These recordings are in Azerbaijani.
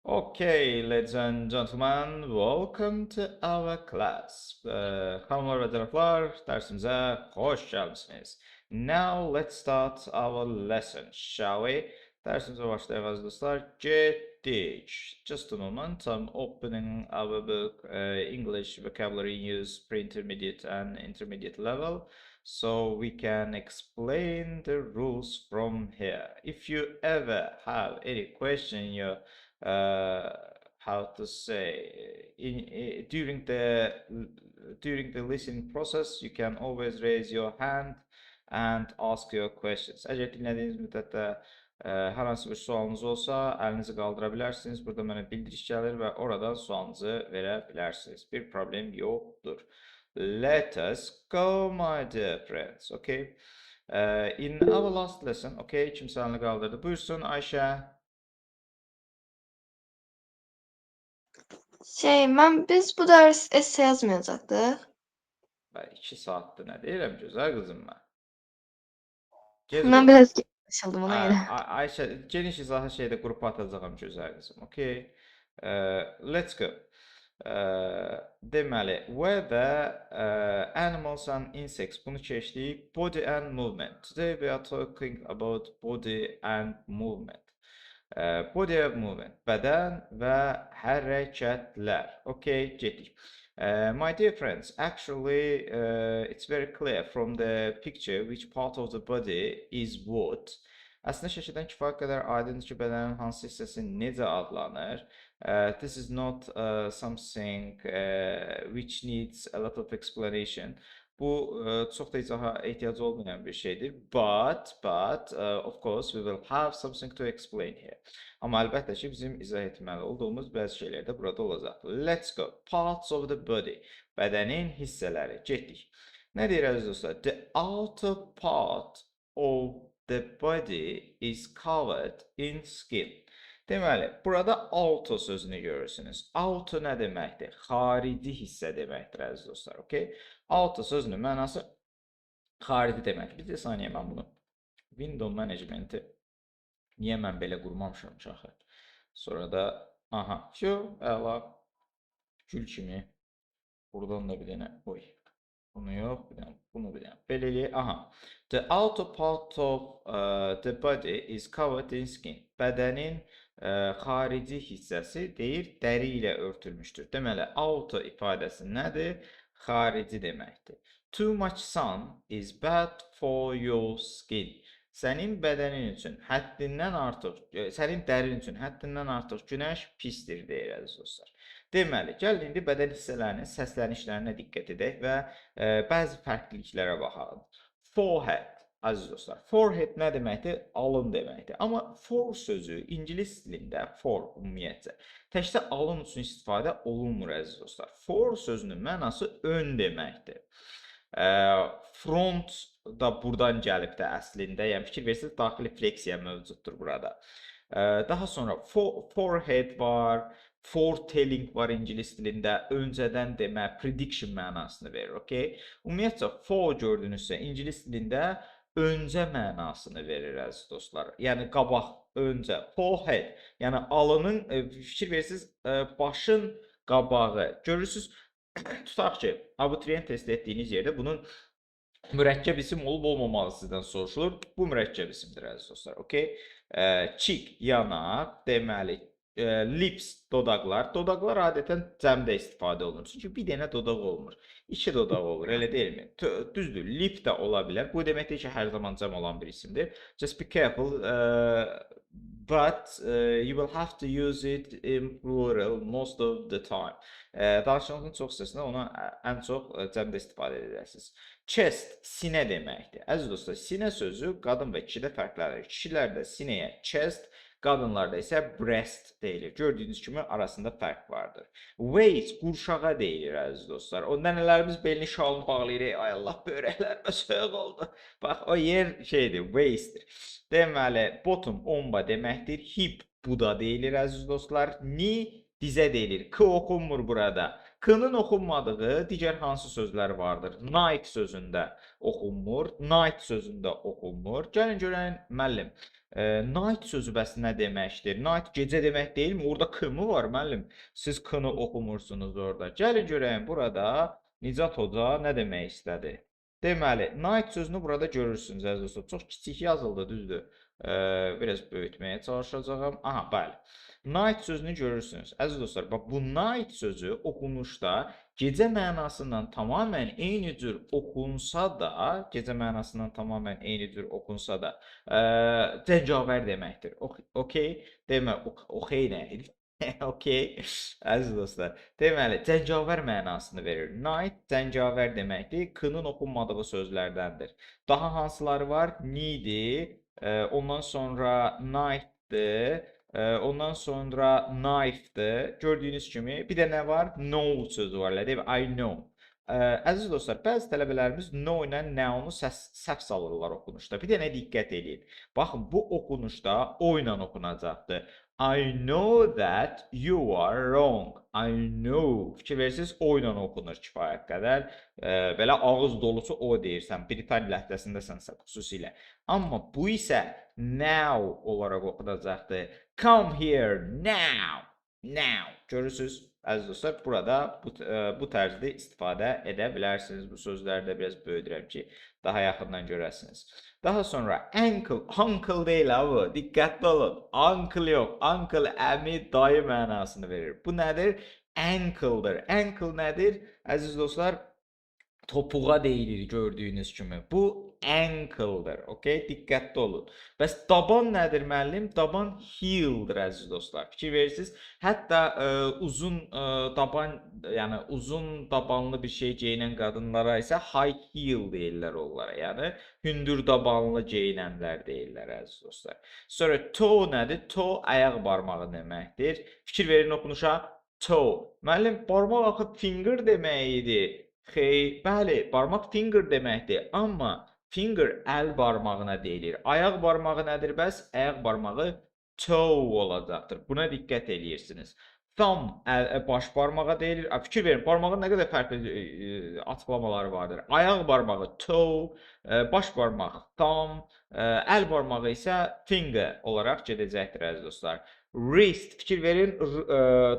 Okay, ladies and gentlemen, welcome to our class. Hanımlar ve cənablar, dərsimizə xoş gəlmisiniz. Now let's start our lesson, shall we? Dərsimizə başlayaq əziz dostlar. Getdik. Just a moment, I'm opening our book, English Vocabulary Use Pre-Intermediate and Intermediate Level, so we can explain the rules from here. If you ever have any question in your how to say during the listening process, you can always raise your hand and ask your questions. Əgər dinlədiyiniz müddətdə hər hansı bir sualınız olsa, əlinizi qaldıra bilərsiniz. Burada mənə bildiriş gəlir və oradan sualınızı verə bilərsiniz. Bir problem yoxdur. Let us go, my dear friends. Okay. In our last lesson, okay, kimsə əlini qaldırdı. Buyursun Ayşə. Biz bu ders essay yazmayacaqdıq. Ben 2 saatdir nə deyirəm gözəl qızım mən. Mən biraz çalışıldım ona görə. Ayşə, geniş izahı şeydə qrupa atacağam gözəl qızım. Okay. Let's go. Deməli, whether animals and insects bunu keçdik. Body and movement. Today we are talking about body and movement. Body and movement. Bədən və hərəkətlər. Okay, getdik. My dear friends, actually, it's very clear from the picture which part of the body is what. Əslində şəkildən kifayət qədər aydındır ki, bədənin hansı hissəsi necə adlanır. This is not something which needs a lot of explanation. Bu çox da izaha ehtiyac olmayan bir şeydir. But of course we will have something to explain here. Amma əlbəttə ki, bizim izah etməli olduğumuz bəzi şeylər də burada olacaq. Let's go. Parts of the body. Bədənin hissələri. Getdik. Nə deyir əziz dostlar? The outer part of the body is covered in skin. Deməli, burada outer sözünü görürsünüz. Outer nə deməkdir? Xarici hissə deməkdir əziz dostlar. Okay? Outer sözünün mənası xarici deməkdir. Bir də saniyə mən bunu window managementi niyə mən belə qurmamışam uşağı? Sonra da aha, əla gül kimi buradan da bir dənə bunu yox, bir dənə bunu bir dənə belə eləyək. Aha. The outer part of the body is covered in skin. Bədənin xarici hissəsi deyir dəri ilə örtülmüşdür. Deməli, outer ifadəsi nədir? Xarici deməkdir. Too much sun is bad for your skin. Sənin bədənin üçün həddindən artıq, sənin dərin üçün həddindən artıq günəş pisdir deyir əziz dostlar. Deməli, gəlin indi bədən hissələrinin səslənişlərinə diqqət edək və bəzi fərqliliklərə baxalım. Forehead, əziz dostlar. Forehead nə deməkdir? Alın deməkdir. Amma for sözü ingilis dilində for ümumiyyətcə təkcə alın üçün istifadə olunmur əziz dostlar. For sözünün mənası ön deməkdir. Front da buradan gəlib də əslində, yəni fikir versiniz, daxili fleksiya mövcuddur burada. Daha sonra forehead var, foretelling var ingilis dilində, öncədən demə, prediction mənasını verir, okay? Ümumiyyətcə, for gördünüzsə, ingilis dilində öncə mənasını verir əziz dostlar. Yəni qabaq, öncə, forehead, yəni alının, fikir versiniz, başın qabağı. Görürsünüz, tutaq ki, abituriyent test etdiyiniz yerdə bunun mürəkkəb isim olub olmamalı sizdən soruşulur. Bu mürəkkəb isimdir əziz dostlar. Okay? Cheek, yanaq, deməli, lips, dodaqlar. Dodaqlar adətən cəmdə istifadə olunur. Çünki bir dənə dodaq olmur. 2 dodaq olur, elə deyilmi? Düzdür, lip də ola bilər. Bu deməkdir ki, hər zaman cəm olan bir isimdir. Just be careful. But you will have to use it in plural most of the time. Danışığınızın çox hissəsində ona ən çox cəmdə istifadə edəcəksiniz. Chest, sinə deməkdir. Əziz dostlar, sinə sözü qadın və kişidə fərqlənir. Kişilərdə sinəyə chest, qadınlarda isə breast deyilir. Gördüyünüz kimi arasında fərq vardır. Waist, qurşağa deyilir əziz dostlar. O nənələrimiz belini şalını bağlayır. Ay Allah, böyrəklərimə soyuq oldu. Bax, o yer şeydir, waistdir. Deməli, bottom, omba deməkdir. Hip, buda deyilir əziz dostlar. Knee, dizə deyilir. K oxunmur burada. K-nın oxunmadığı digər hansı sözlər vardır? Night sözündə oxunmur, night sözündə oxunmur. Gəlin görən müəllim, night sözü bəs nə deməkdir? Night gecə demək deyilmi? Orada K mı var müəllim? Siz K-nı oxumursunuz orada. Gəlin görəyim burada Nicat Hoca nə demək istədi? Deməli, night sözünü burada görürsünüz əziz dostlar. Çox kiçik yazıldı, düzdür. Biraz böyütməyə çalışacağam. Aha, bəli. Night sözünü görürsünüz. Əziz dostlar, bax bu night sözü oxunuşda gecə mənasından tamamilə eyni cür oxunsa da, cəngavər deməkdir. Okey, demə, oxey nə idi? Okey, əziz dostlar. Deməli, cəngavər mənasını verir. Night cəngavər deməkdir. K-nın oxunmadığı sözlərdəndir. Daha hansıları var? Needy, ondan sonra night'dır. Ondan sonra knife'dır. Gördüyünüz kimi bir də nə var? Know sözü var. Elə deyil mi? I know. Əziz dostlar, bəzi tələbələrimiz know ilə now-nu səhv salırlar oxunuşda. Bir dənə diqqət edin. Baxın, bu oxunuşda o ilə oxunacaqdır. I know that you are wrong. I know. Fikir verirsiniz, o ilə oxunur kifayət qədər. Belə ağız dolusu o deyirsən, Britaniya ləhcəsindəsənsə xüsusilə. Amma bu isə now olaraq oxunacaqdır. Come here now. Now. Görürsünüz, əziz dostlar, burada bu tərzdə istifadə edə bilərsiniz. Bu sözləri də biraz böyüdürəm ki, daha yaxından görəsiniz. Daha sonra uncle, uncle deyil abi, diqqətli olun. Uncle yox, uncle əmi, dayı mənasını verir. Bu nədir? Ankle'dır. Ankle nədir? Əziz dostlar, topuğa deyilir gördüyünüz kimi. Bu ankle'dır. Okay? Diqqətli olun. Bəs daban nədir müəllim? Daban heel'dir əziz dostlar. Fikir verirsiniz. Hətta uzun daban, yəni uzun dabanlı bir şey geyinən qadınlara isə high heel deyirlər onlara. Yəni hündür dabanlı geyinənlər deyirlər əziz dostlar. Sonra toe nədir? Toe ayaq barmağı deməkdir. Fikir verin oxunuşa. Toe. Müəllim, barmaq axı finger demək idi. Xeyr, bəli, barmaq finger deməkdir. Amma finger əl barmağına deyilir. Ayaq barmağı nədir bəs? Ayaq barmağı toe olacaqdır. Buna diqqət eləyirsiniz. Thumb baş barmağa deyilir. Fikir verin, barmağın nə qədər fərqli açıqlamaları vardır. Ayaq barmağı toe, baş barmaq thumb, əl barmağı isə finger olaraq gedəcəkdir əziz dostlar. Wrist, fikir verin,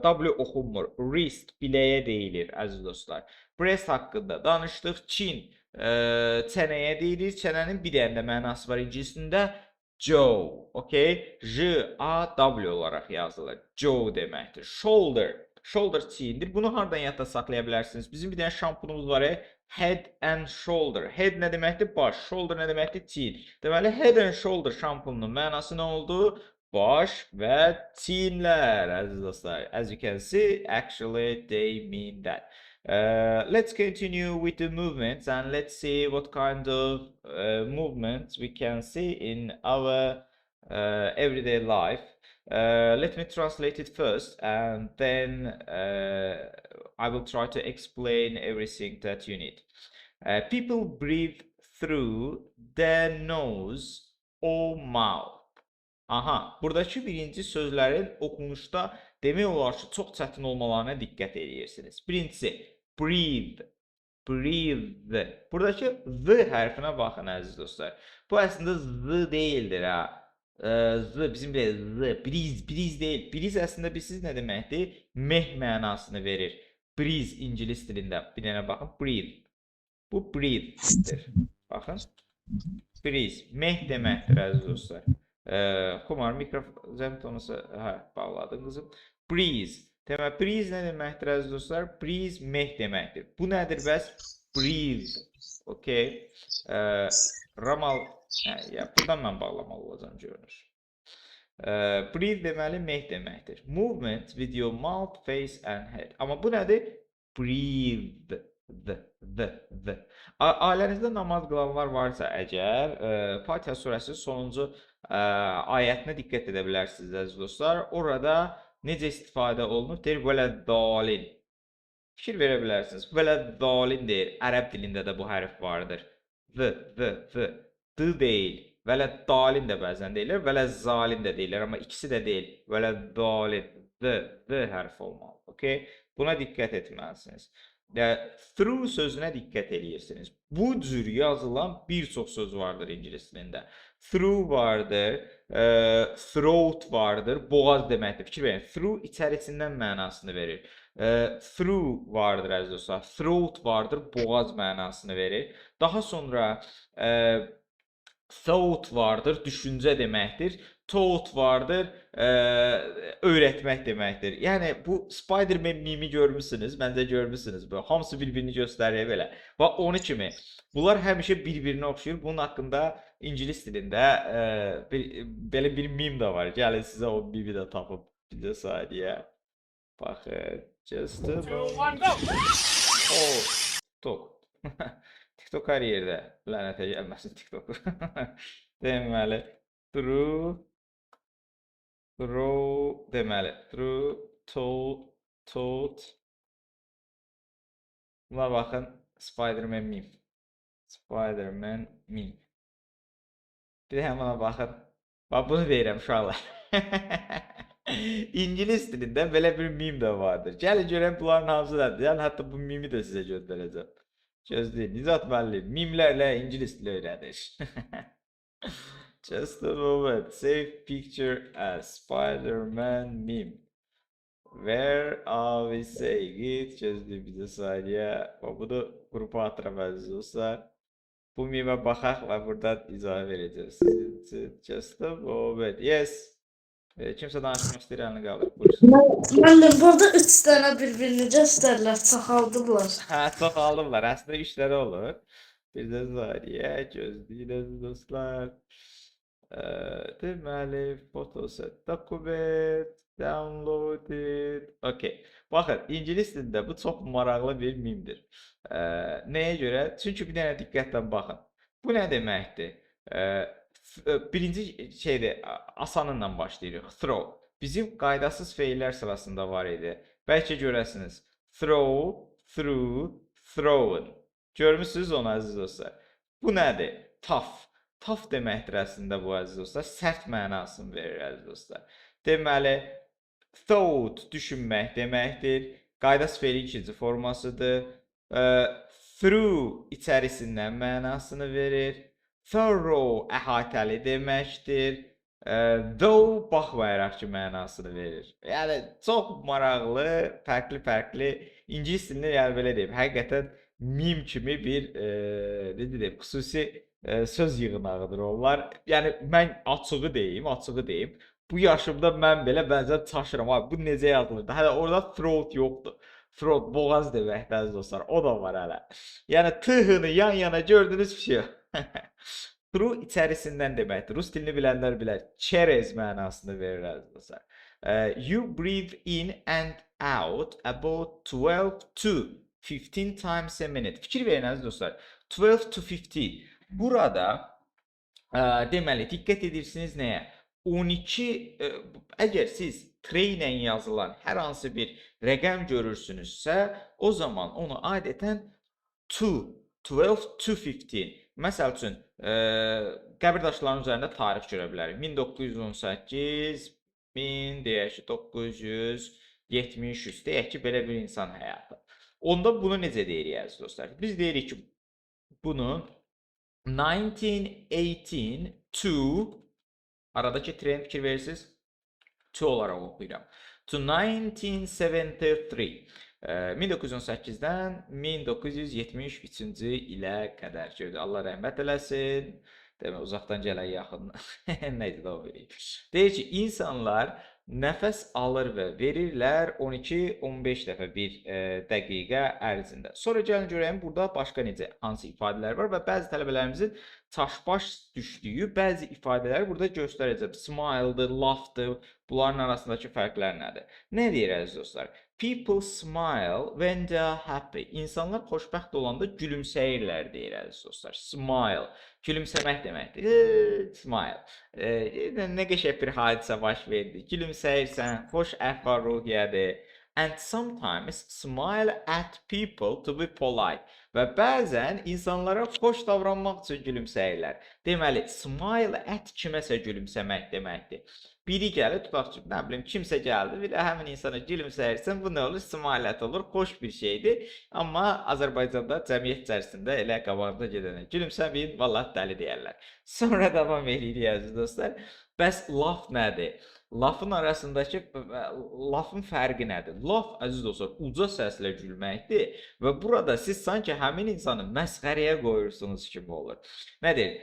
W oxunmur. Wrist, biləyə deyilir əziz dostlar. Breast haqqında danışdıq. Çin, çənəyə deyilir. Çənənin bir dənə də mənası var ingiliscəsində. Jaw, okay? J-A-W olaraq yazılır. Jaw deməkdir. Shoulder, shoulder çiyindir. Bunu hardan yadda saxlaya bilərsiniz? Bizim bir dənə şampunumuz var, Head and Shoulder. Head nə deməkdir? Baş. Shoulder nə deməkdir? Çiyin. Deməli, Head and Shoulder şampununun mənası nə oldu? Baş və çiyinlər, əziz dostlar. As you can see, actually they mean that. Let's continue with the movements and let's see what kind of movements we can see in our everyday life. Let me translate it first and then I will try to explain everything that you need. People breathe through their nose or mouth. Aha, buradakı birinci sözlərin oxunuşda demək olar ki, çox çətin olmalarına diqqət edirsiniz. Birincisi, breathe, breathe. Buradakı Z hərfinə baxın, əziz dostlar. Bu əslində Z deyildir, ha. Z, bizim belə Z, breeze deyil. Breeze əslində bilirsiniz nə deməkdir? Meh mənasını verir. Breeze ingilis dilində. Bir dənə baxın, breathe. Bu breathe'dir. Baxın. Breeze, meh deməkdir, əziz dostlar. Xumar, mikrofon zəmtonusa bağladın qızım. Breeze. Demək, breeze nə deməkdir əziz dostlar? Breeze meh deməkdir. Bu nədir bəs? Breathe. Okay. Ramal, buradan mən bağlamalı olacağım görünür. Breathe deməli meh deməkdir. Movement with your mouth, face and head. Amma bu nədir? Breathe. The. Ailənizdə namaz qılanlar varsa əgər, Fatiha surəsinin sonuncu ayətinə diqqət edə bilərsiniz əziz dostlar. Orada necə istifadə olunub? Deyir, vələddalin. Fikir verə bilərsiniz. Vələddalin deyir. Ərəb dilində də bu hərf vardır. V. D deyil. Vələddalin də bəzən deyilir. Vələzzalin də deyilir. Amma ikisi də deyil. Vələddalin. The hərfi olmalı. Okay? Buna diqqət etməlisiniz. Through sözünə diqqət edirsiniz. Bu cür yazılan bir çox söz vardır ingilis dilində. Through vardır, throat vardır, boğaz deməkdir. Fikir verin, through içərisindən mənasını verir. Through vardır əziz dostlar, throat vardır, boğaz mənasını verir. Daha sonra thought vardır, düşüncə deməkdir. Taught vardır, öyrətmək deməkdir. Yəni bu Spider-Man mimi görmüsünüz, məncə görmüsünüz bu. Hamısı bir-birini göstərir belə. Və onu kimi bunlar həmişə bir-birinə oxşuyur. Bunun haqqında ingilis dilində belə bir mim də var. Gəlin sizə o mimi də tapıb bir də saniyə. Baxın, just a moment. Oh, TikTok. TikTok hər yerdə. Lənətə gəlməsin TikTok. Deməli, through deməli, through, taught. Buna baxın, Spider-Man meme. Spider-Man meme. Bir də buna baxın. Bax, bunu deyirəm uşaqlar. İngilis dilində belə bir meme də vardır. Gəlin görək bunların hamısıdır. Yəni, hətta bu mimi də sizə göndərəcəm. Gözləyin, Nizat müəllim, mimlərlə ingilis dili öyrənir. Just a moment. Save picture as Spider-Man meme. Where are we saying it? Gözləyin bir saniyə. Bunu qrupa atıram əziz dostlar. Bu meme baxaq və buradan izah verəcəm sizin üçün. Just a moment. Yes. Kimsə danışmaq istəyir, əlini qaldır. Buyursun. Mən də burada 3 dənə bir-birini göstərirlər, çoxaldıblar. Hə, çoxaldıblar. Əslində 3 dənə olur. Bir də saniyə gözləyin dostlar. Deməli, fotoset document, downloaded. Okay. Baxın, ingilis dilində bu çox maraqlı bir mimdir. Nəyə görə? Çünki bir dənə diqqətlə baxın. Bu nə deməkdir? Birinci şeydir, asanınla başlayırıq. Throw. Bizim qaydasız feillər sırasında var idi. Bəlkə görəsiniz. Throw, through, thrown. Görmüsünüz onu əziz dostlar. Bu nədir? Tough. Tough deməkdir əslində bu əziz dostlar. Sərt mənasını verir əziz dostlar. Deməli, thought düşünmək deməkdir. Qaydasız feilin ikinci formasıdır. Through içərisindən mənasını verir. Thorough əhatəli deməkdir. Though baxmayaraq ki mənasını verir. Yəni çox maraqlı, fərqli ingilis dilində yəni belə deyim. Həqiqətən mim kimi bir necə deyim, xüsusi söz yığınağıdır onlar. Yəni mən açığı deyim. Bu yaşımda mən belə bəzən çaşıram. Abi bu necə yazılır? Hələ orada throat yoxdur. Throat boğaz deməkdir əziz dostlar. O da var hələ. Yəni t-hını yan-yana gördünüz bir şey. Through içərisindən deməkdir. Rus dilini bilənlər bilər. Çerez mənasını verir əziz dostlar. You breathe in and out about 12 to 15 times a minute. Fikir verin əziz dostlar. 12 to 15. Burada deməli diqqət edirsiniz nəyə? 12 əgər siz tray ilə yazılan hər hansı bir rəqəm görürsünüzsə, o zaman onu adətən 12 to 15. Məsəl üçün, qəbirdaşların üzərində tarix görə bilərik. 1918, 1973, deyək ki, belə bir insan həyatı. Onda bunu necə deyirik əziz dostlar? Biz deyirik ki, bunu 1918 to, aradakı treyin fikir verirsiniz, to olaraq oxuyuram. To 1973. 1918-dən 1973-cü ilə qədər gördü. Allah rəhmət eləsin. Demək, uzaqdan gələn yaxın. Neydi də o vereyim. Deyir ki, insanlar nəfəs alır və verirlər 12-15 dəfə bir dəqiqə ərzində. Sonra gəlin görəyim, burada başqa necə, hansı ifadələr var və bəzi tələbələrimizin çaşbaş düşdüyü bəzi ifadələri burada göstərəcəm. Smile'dır, laugh'dır, bunların arasındakı fərqlər nədir? Nə deyir əziz dostlar? People smile when they are happy. İnsanlar xoşbəxt olanda gülümsəyirlər deyir əziz dostlar. Smile. Gülümsəmək deməkdir. Smile. Nə qəşəng bir hadisə baş verdi. Gülümsəyirsən, xoş əhval-ruhiyyədir. And sometimes smile at people to be polite. Və bəzən insanlara xoş davranmaq üçün gülümsəyirlər. Deməli, smile at kiməsə gülümsəmək deməkdir. Biri gəlir, tutaq ki, nə bilim, kimsə gəldi, bir də həmin insana gülümsəyirsən, bu nə olur? Smilet olur, xoş bir şeydir. Amma Azərbaycanda cəmiyyət içərisində elə qabağında gedənə gülümsəməyin, vallah dəli deyərlər. Sonra davam edirik əziz dostlar. Bəs laf nədir? Lafın arasındakı lafın fərqi nədir? Laf əziz dostlar uca səslə gülməkdir və burada siz sanki həmin insanı məsxərəyə qoyursunuz kimi olur. Nədir?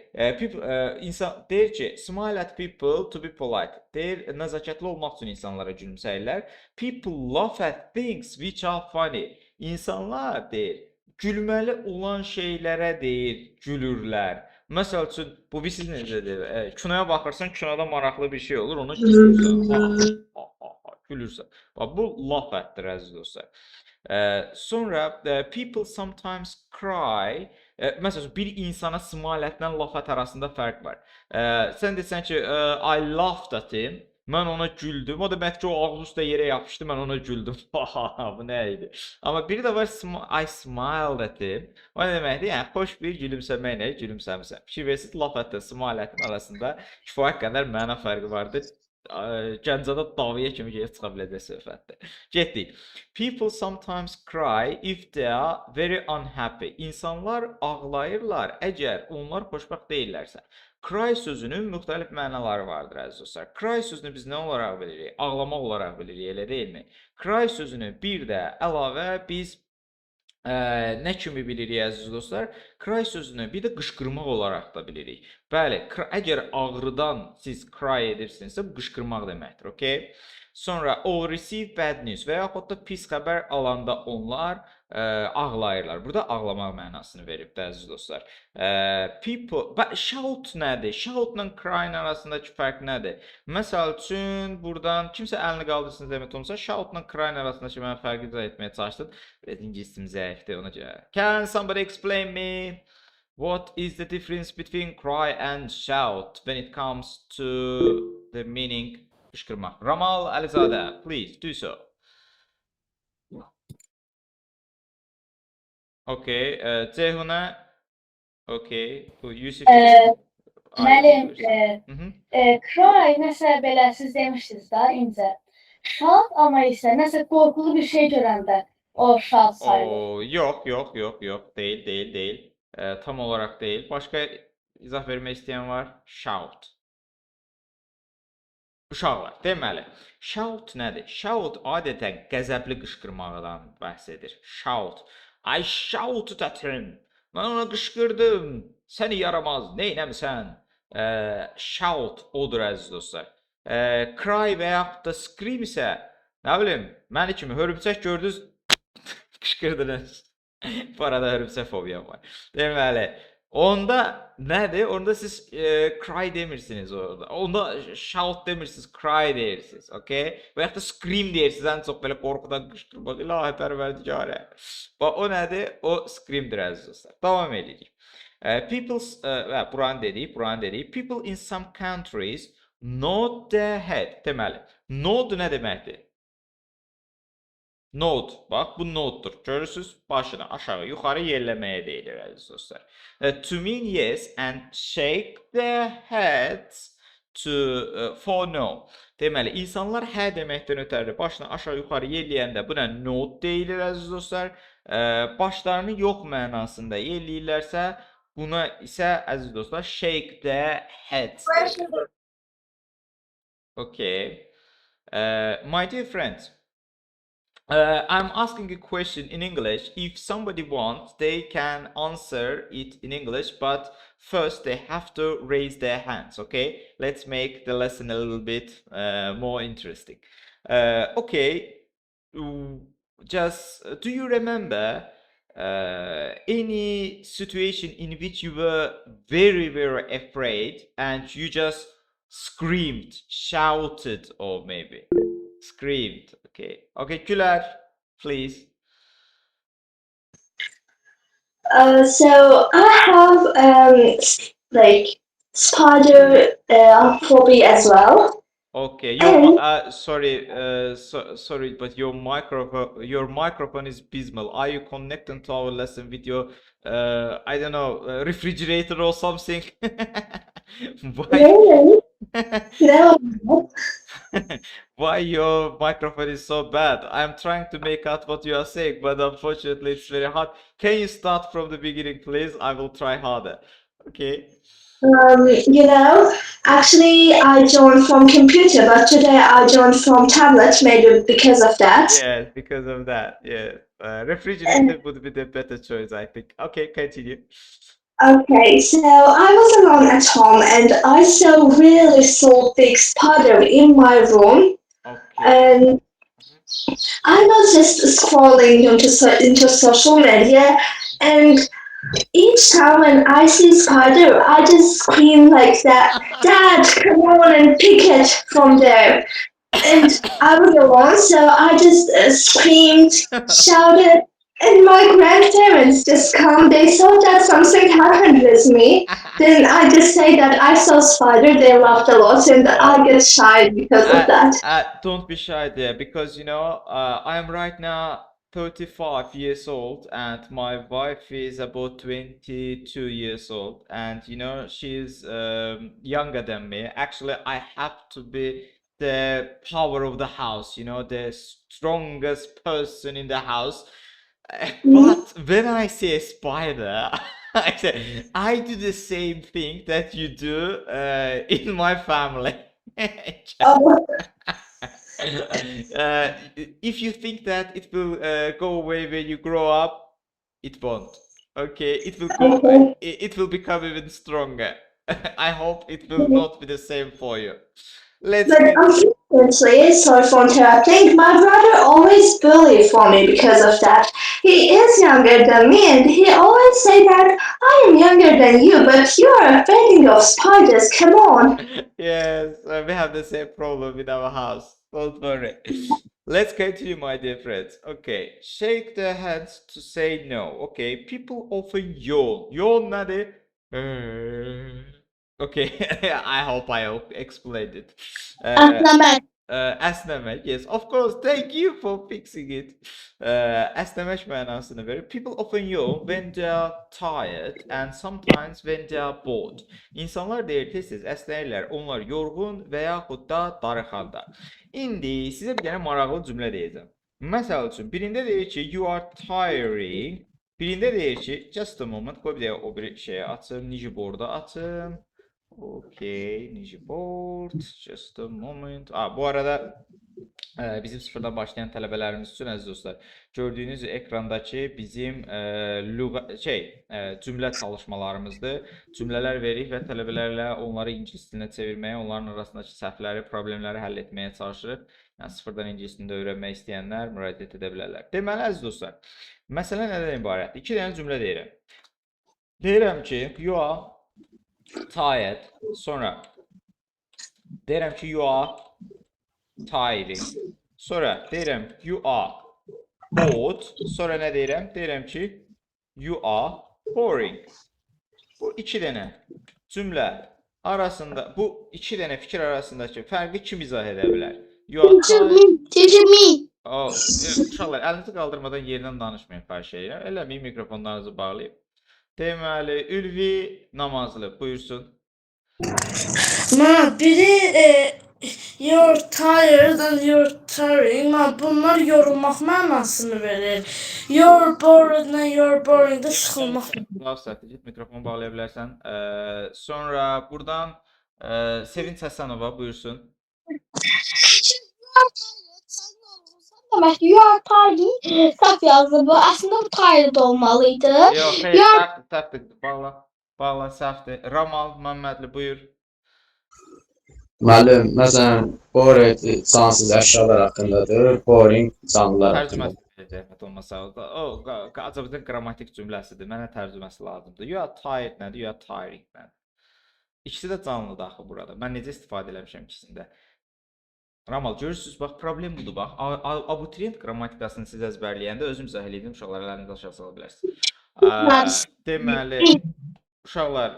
İnsan deyir ki, smile at people to be polite. Deyir, nəzakətli olmaq üçün insanlara gülümsəyirlər. People laugh at things which are funny. İnsanlar deyir, gülməli olan şeylərə deyir, gülürlər. Məsəl üçün, bu siz necədir? Kinoya baxırsan, kinoda maraqlı bir şey olur, ona gülürsən. Gülürsən. Bax, bu laugh atdır, əziz dostlar. Sonra, people sometimes cry. Məsələn, bir insana smile etlə laugh at arasında fərq var. Sən desən ki, I laughed at him. Mən ona güldüm. O demək ki, o ağzı üstə yerə yapışdı, mən ona güldüm. Bu nə idi? Amma biri də var, I smiled at him. O nə deməkdir? Yəni, xoş bir gülümsəməklə gülümsəmirsən. Fikir versiniz, laugh at the smile at arasında kifayət qədər məna fərqi vardır. Gəncədə davaya kimi gəlib çıxa biləcək söhbətdir. Getdik. People sometimes cry if they are very unhappy. İnsanlar ağlayırlar əgər onlar xoşbəxt deyillərsə. Cry sözünün müxtəlif mənaları vardır əziz dostlar. Cry sözünü biz nə olaraq bilirik? Ağlamaq olaraq bilirik, elə deyilmi? Cry sözünü bir də əlavə biz nə kimi bilirik əziz dostlar? Cry sözünü bir də qışqırmaq olaraq da bilirik. Bəli, əgər ağrıdan siz cry edirsinizsə, bu qışqırmaq deməkdir, okey? Sonra, or receive bad news və yaxud da pis xəbər alanda onlar ağlayırlar. Burada ağlamaq mənasını verib də əziz dostlar. Shout nədir? Shoutla crying arasındakı fərq nədir? Məsəl üçün, buradan kimsə əlini qaldırsın demək olsa, shoutla crying arasındakı mən fərqi izah etməyə çalışdım. Biraz ingiliscim zəifdir ona görə. Can somebody explain me what is the difference between cry and shout when it comes to the meaning qışqırmaq? Ramal Əlizadə, please do so. Okay, Ceyhunə, okay, Yusuf. Müəllim, cry nəsə belə siz demişdiniz da incə. Shout amma isə nəsə qorxulu bir şey görəndə o shout sayılır. Yox, deyil. Tam olaraq deyil. Başqa izah vermək istəyən var? Shout. Uşaqlar, deməli, shout nədir? Shout adətən qəzəbli qışqırmaqdan bəhs edir. Shout. I shouted at him. Mən ona qışqırdım. Səni yaramaz, neynəmisən? Shout odur əziz dostlar. Cry və yaxud da scream isə, nə bilim, məni kimi hörümçək gördünüz, qışqırdınız. Bu arada hörümçək fobiyam var. Deməli, onda nədir? Onda siz cry demirsiniz orada. Onda shout demirsiniz, cry deyirsiniz. Okay? Və yaxud da scream deyirsiniz. Ən çox belə qorxudan qışqırmaq. İlahi pərverdigarə. O nədir? O screamdir əziz dostlar. Davam edirik. Buranı dedik. People in some countries nod their head. Deməli, nod nə deməkdir? Nod, bax bu noddur. Görürsünüz, başını aşağı, yuxarı yerləməyə deyilir əziz dostlar. To mean yes and shake their heads for no. Deməli, insanlar hə deməkdən ötəri başını aşağı, yuxarı yerləyəndə buna nod deyilir əziz dostlar. Başlarını yox mənasında yerləyirlərsə, buna isə əziz dostlar shake their heads. Okay. My dear friends, I'm asking a question in English. If somebody wants, they can answer it in English, but first they have to raise their hands, okay? Let's make the lesson a little bit more interesting. Okay, just do you remember any situation in which you were very, very afraid and you just screamed, shouted, or maybe screamed? Okay, Güler, please. So I have like spider phobia as well. Okay, sorry, but your microphone is abysmal. Are you connecting to our lesson with your I don't know, refrigerator or something? Why? Ne oldu? Why your microphone is so bad? I'm trying to make out what you are saying, but unfortunately it's very hard. Can you start from the beginning, please? I will try harder. Okay. Actually, I joined from computer, but today I joined from tablet, maybe because of that. Yes, because of that. Yeah. And, Refrigerator would be the better choice, I think. Okay, continue. okay, so I was alone at home and I saw really so big spider in my room, Okay. and I was just scrolling into social media, and each time when I see spider, I just scream like that, Dad, come on and pick it from there. And I was alone, so I just screamed, shouted, and my grandparents just come. They saw that something happened with me. Then I just say that I saw spider. They laughed a lot, and I get shy because of that. Don't be shy there because I am right now 35 years old and my wife is about 22 years old and she's younger than me. Actually, I have to be the power of the house, the strongest person in the house. But when I see a spider, I do the same thing that you do in my family. Oh, If you think that it will go away when you grow up, it won't. Okay, it will go. okay. It will become even stronger. I hope it will not be the same for you. Let's But get. unfortunately, sorry for interrupting, my brother always bully for me because of that. He is younger than me and he always say that I am younger than you, but you are afraid of spiders, come on. Yes, we have the same problem in our house. Don't worry. Let's continue, my dear friends. Okay, shake the hands to say no. Okay, people often yawn. Yawn nedir? Okay, I hope I explained it. Əsnəmək. Esnemek, yes, of course. Thank you for fixing it. Esnemek mənasını verir. People often yawn when they are tired and sometimes when they are bored. İnsanlar deyir tez-tez əsnəyirlər. Onlar yorğun və yaxud da darıxanda. İndi sizə bir dənə maraqlı cümlə deyəcəm. Məsəl üçün, birində deyir ki, you are tiring. Birində deyir ki, just a moment. Qoy bir dəqiqə o bir şeyi açım. Nijboard'u açım. Okay, Nijboard. Just a moment. Bu arada bizim sıfırdan başlayan tələbələrimiz üçün əziz dostlar, gördüyünüz ekrandakı bizim cümlə çalışmalarımızdır. Cümlələr veririk və tələbələrlə onları ingilis dilinə çevirməyə, onların arasındakı səhvləri, problemləri həll etməyə çalışırıq. Yəni sıfırdan ingilis dilində öyrənmək istəyənlər müraciət edə bilərlər. Deməli, əziz dostlar, məsələ nədən ibarətdir? 2 dənə cümlə deyirəm. Deyirəm ki, you are tired. Sonra deyirəm ki, you are tiring. Sonra deyirəm you are bored. Sonra nə deyirəm? Deyirəm ki you are boring. Bu 2 dənə cümlə arasında, bu 2 dənə fikir arasındakı fərqi kim izah edə bilər? You are tired. Uşaqlar, əlinizi qaldırmadan yerindən danışmayın, xahiş edirəm. Eləməyin, mikrofonlarınızı bağlayıb. Deməli, Ülvi Namazlı, buyursun. Biri you're tired and you're tiring. Bunlar yorulmaq mənasını verir. You're bored and you're boring də sıxılmaq. Laf strateji, mikrofonu bağlaya bilərsən. Sonra buradan Sevinç Həsənova, buyursun. Demək, you are tired. Səhv yazdı bu. Əslində bu tired olmalıydı. Yox, xeyr, səhvdir. Bağla, səhvdir. Ramal Məmmədli, buyur. Müəllim, məsələn, boring cansız əşyalar haqqındadır, boring canlılar haqqındadır. Tərcüməsi zəhmət olmasa, o Azərbaycan qrammatik cümləsidir. Mənə tərcüməsi lazımdır. You are tired nədir? You are tiring nədir? İkisi də canlıdır axı burada. Mən necə istifadə eləmişəm ikisində? Ramal, görürsünüz, bax, problem budur, bax. Abituriyent qrammatikasını siz əzbərləyəndə özüm izah edirdim, uşaqlar əlinizi aşağı sala bilərsiniz. Deməli, uşaqlar,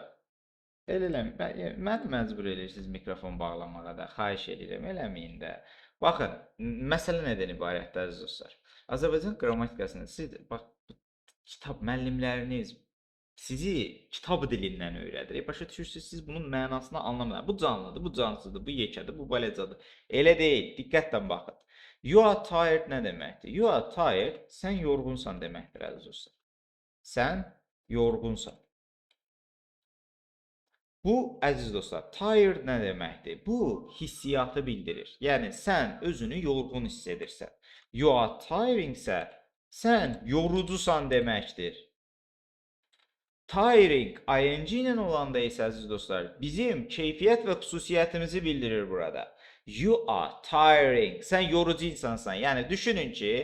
eləməyin, məni məcbur edirsiniz mikrofon bağlamağa da, xahiş edirəm, eləməyin də. Baxın, məsələ nədən ibarətdir, əziz dostlar? Azərbaycan qrammatikasını siz, bax, kitab müəllimləriniz, sizi kitab dilindən öyrədir. Başa düşürsüz, siz bunun mənasını anlamayın. Bu canlıdır, bu cansızdır, bu yekədir, bu balacadır. Elə deyil. Diqqətlə baxın. You are tired nə deməkdir? You are tired, sən yorğunsan deməkdir əziz dostlar. Sən yorğunsan. Bu, əziz dostlar, tired nə deməkdir? Bu, hissiyatı bildirir. Yəni, sən özünü yorğun hiss edirsən. You are tiring isə, sən yorucusan deməkdir. Tiring, ing ilə olanda isə, əziz dostlar, bizim keyfiyyət və xüsusiyyətimizi bildirir burada. You are tiring, sən yorucu insansan. Yəni, düşünün ki,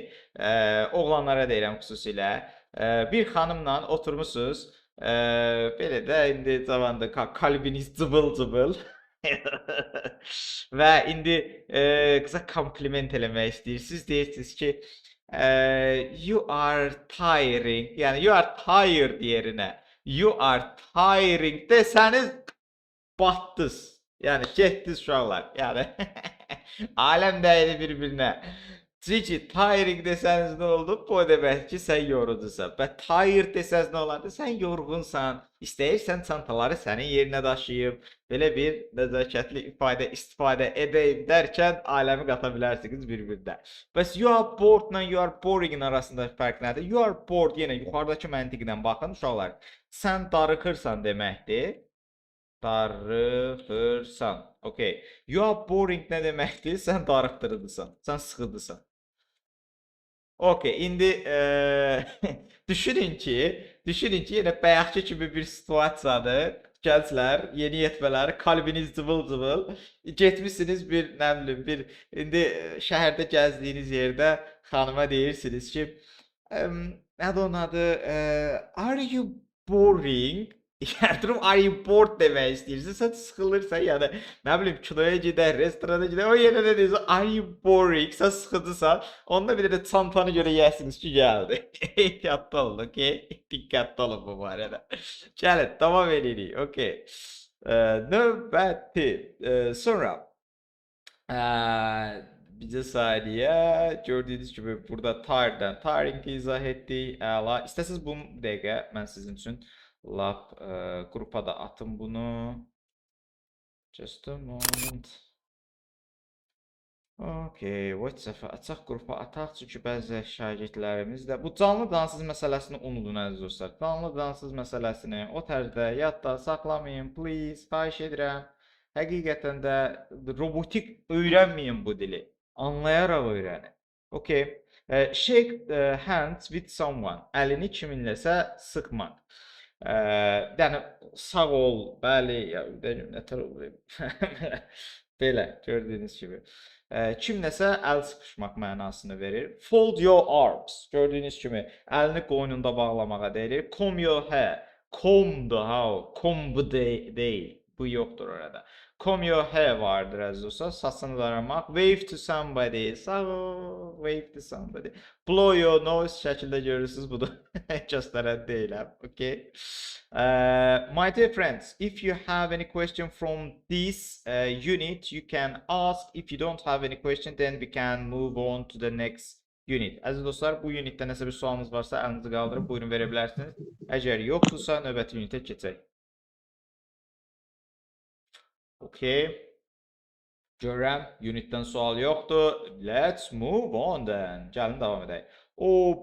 oğlanlara deyirəm xüsusilə, bir xanımla oturmuşsunuz, belə də indi zavanda kalbiniz cıbıl-cıbıl və indi qısa kompliment eləmək istəyirsiniz, deyirsiniz ki, you are tiring, yəni you are tired yerinə you are tiring desəniz batdınız. Yəni getdiniz uşaqlar. Yəni aləm dəydi bir-birinə. Çünki tiring desəniz nə oldu? Bu demək ki, sən yorucusan. Və tired desəniz nə olardı? Sən yorğunsan. İstəyirsən çantaları sənin yerinə daşıyıb, belə bir nəzakətli istifadə edəyim dərkən aləmi qata bilərsiniz bir-birinə. Bəs you are bored ilə you are boring arasında fərq nədir? You are bored yenə yuxarıdakı məntiqdən baxın uşaqlar. Sən darıxırsan deməkdir. Darıxırsan. Okay. You are boring nə deməkdir? Sən darıxdırıcısan. Sən sıxıdısan. Okay, indi düşünün ki, yenə bayaqki kimi bir situasiyadır. Gənclər, yeni yetmələr, kalbiniz cıvıl-cıvıl. Getmişsiniz bir, nə bilim, indi şəhərdə gəzdiyiniz yerdə xanıma deyirsiniz ki, nədir onun adı? Are you boring? Yəni, durum are you bored demək istəyirsən, sən sıxılırsan, yəni, nə bilim, kinoya gedər, restorana gedər, o yerə nə deyirsən, are you boring, sən sıxıdısan, onda bir də çantanı görə yəsiniz ki, gəldi. Ehtiyatlı olun, okey? Diqqətli olun bu barədə. Gəlin, davam edirik, okey. Növbəti, sonra, bizə saniyə, gördüyünüz kimi, burada tired'dən tiring'i izah etdik, əla. İstəsiniz bunu bir dəqiqə, mən sizin üçün lab qrupa da atın bunu. Just a moment. Okay, WhatsApp-a açaq qrupa ataq, çünki bəzi şagirdlərimiz də bu canlı cansız məsələsini unudun əziz dostlar. Canlı cansız məsələsini o tərzdə yadda saxlamayın, please, xahiş edirəm. Həqiqətən də robotik öyrənməyin bu dili. Anlayaraq öyrənin. Okay. Shake hands with someone. Əlini kiminləsə sıxmaq. Yəni sağ ol, bəli, nətər olayım. Belə, gördüyünüz kimi. Kimləsə əl sıxışmaq mənasını verir. Fold your arms. Gördüyünüz kimi əlini qoynunda bağlamağa deyilir. Comb your hair. Comb'dur ha o. Comb deyil. Bu yoxdur orada. Comb your hair vardır əziz dostlar. Saçını daramaq. Wave to somebody. Sağ ol. Wave to somebody. Blow your nose şəkildə görürsünüz. Bu da göstərən deyiləm. Okay. My dear friends, if you have any question from this unit, you can ask. If you don't have any question, then we can move on to the next unit. Əziz dostlar, bu unitdə nəsə bir sualınız varsa, əlinizi qaldırıb buyurun verə bilərsiniz. Əgər yoxdursa, növbəti unitə keçək. Okay. Görürəm, unitdən sual yoxdur. Let's move on then. Gəlin, davam edək. Bu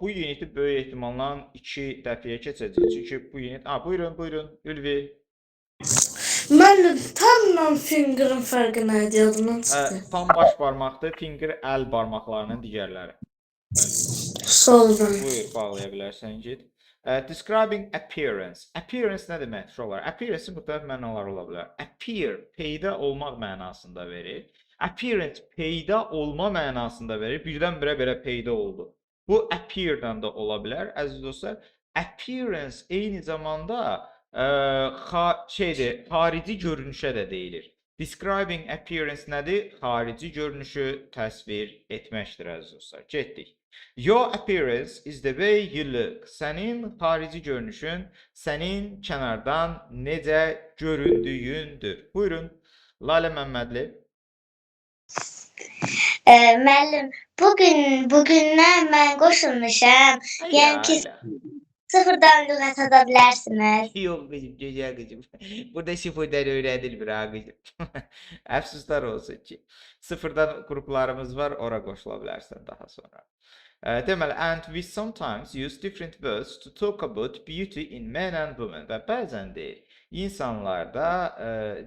uniti böyük ehtimalla 2 dəfəyə keçəcək. Çünki bu unit... Buyurun, Ülvi. Müəllim, tamla finger'ın fərqi nə idi yadımdan çıxdı? Tam baş barmaqdır, finger əl barmaqlarının digərləri. Soldan. Buyur, bağlaya bilərsən, git. Describing appearance. Appearance nə demək? Appearance müxtəlif mənalar ola bilər. Appear, peyda olmaq mənasında verir. Appearance, peyda olma mənasında verir. Birdən-birə belə peyda oldu. Bu appear-dan da ola bilər. Əziz dostlar, appearance eyni zamanda xarici görünüşə də deyilir. Describing appearance nədir? Xarici görünüşü təsvir etməkdir, əziz dostlar. Getdik. Your appearance is the way you look. Sənin xarici görünüşün, sənin kənardan necə göründüyündür. Buyurun, Lalə Məmmədli. Müəllim, bugündən mən qoşulmuşam. Yəni ki, sıfırdan lüğət aza bilərsiniz. Yok kızım, güzel kızım. Burada sıfırdan öğrenilmir ha kızım. Əfsuslar olsun ki. Sıfırdan gruplarımız var, ora qoşula bilərsən daha sonra. Deməli, and we sometimes use different words to talk about beauty in men and women. Və bəzən deyir, insanlarda,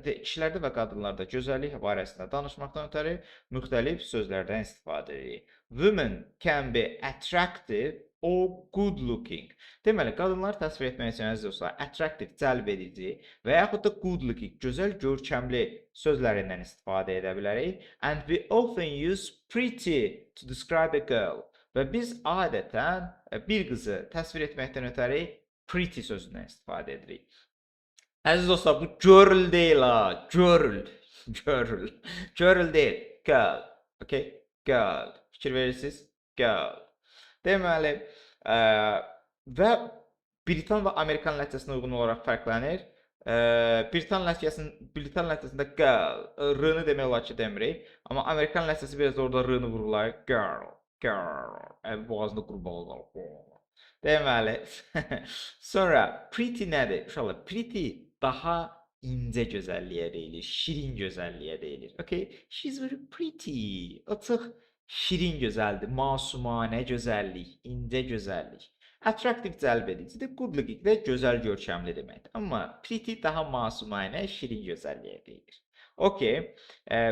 kişilərdə və qadınlarda gözəllik barəsində danışmaqdan ötəri müxtəlif sözlərdən istifadə edirik. Women can be attractive or good looking. Deməli, qadınları təsvir etmək üçün əziz dostlar, attractive, cəlb edici və yaxud da good looking, gözəl, görkəmli sözlərindən istifadə edə bilərik. And we often use pretty to describe a girl. Və biz adətən bir qızı təsvir etməkdən ötəri pretty sözündən istifadə edirik. Əziz dostlar, bu girl deyil ha, girl, girl, girl deyil, girl, okay, girl, fikir verirsiniz, girl. Deməli, və Britan və Amerikan ləhcəsinə uyğun olaraq fərqlənir. Britan ləhcəsində girl, r-nı demək olar ki, demirik. Amma Amerikan ləhcəsi biraz orada r-nı vururlar. Girl, girl, boğazında qurbağa qalır. Deməli, sonra pretty nədir? Uşaqlar, pretty daha incə gözəlliyə deyilir, şirin gözəlliyə deyilir. Okay, she's very pretty. O çox şirin gözəldir, masumanə gözəllik, incə gözəllik. Attractive cəlb edicidir, good looking də gözəl görkəmli deməkdir. Amma pretty daha masumanə, şirin gözəlliyə deyilir. Okay,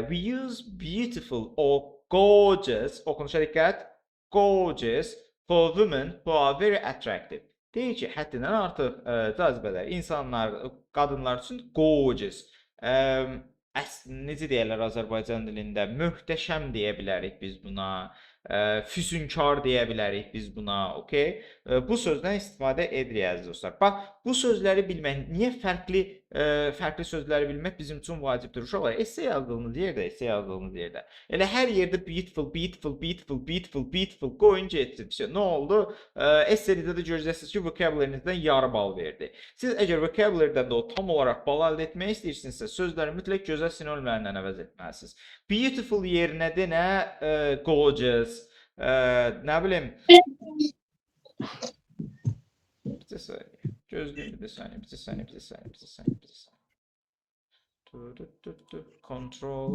we use beautiful or gorgeous, oxunuşa diqqət, gorgeous for women who are very attractive. Deyir ki, həddindən artıq cazibədar insanlar, qadınlar üçün gorgeous. Necə deyirlər Azərbaycan dilində? Möhtəşəm deyə bilərik biz buna. Füsunkar deyə bilərik biz buna, okay? Bu sözdən istifadə edirik əziz dostlar. Bax, bu sözləri bilmək, niyə fərqli sözləri bilmək bizim üçün vacibdir? Uşaqlar, esse yazdığınız yerdə, elə hər yerdə beautiful, beautiful, beautiful, beautiful, beautiful qoyunca etsin. Nə oldu? Esse'də də görəcəksiniz ki, vocabularinizdən yarı bal verdi. Siz əgər vocabulary'dən də o tam olaraq bal əldə etmək istəyirsinizsə, sözləri mütləq gözəl sinonimlərlə əvəz etməlisiniz. Beautiful yerinə də nə? Gorgeous, nə bilim... Bir saniye. Gözlüğümü bir saniye. Control,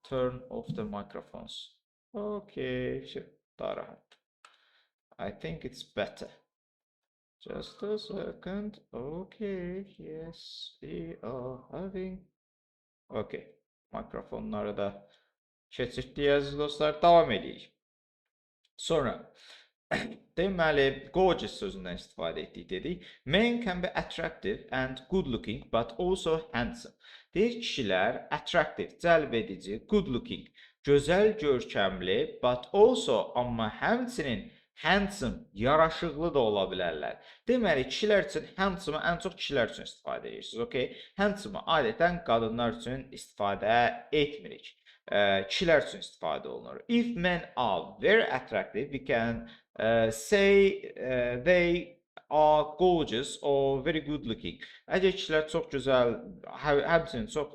turn off the microphones. Okay, daha rahat. I think it's better. Just a second. Okay, yes, we are having... Okay, mikrofonları da keçirtdik əziz dostlar. Davam edirik. Sonra, deməli, gorgeous sözündən istifadə etdik dedik. Men can be attractive and good looking, but also handsome. Deyir kişilər attractive, cəlb edici, good looking, gözəl, görkəmli, but also, amma həmçinin handsome, yaraşıqlı da ola bilərlər. Deməli, kişilər üçün handsome-ı ən çox kişilər üçün istifadə edirsiniz, okay? Handsome-ı adətən qadınlar üçün istifadə etmirik. Kişilər üçün istifadə olunur. If men are very attractive, we can say they are gorgeous or very good looking. Əgər kişilər çox gözəl, həmçinin çox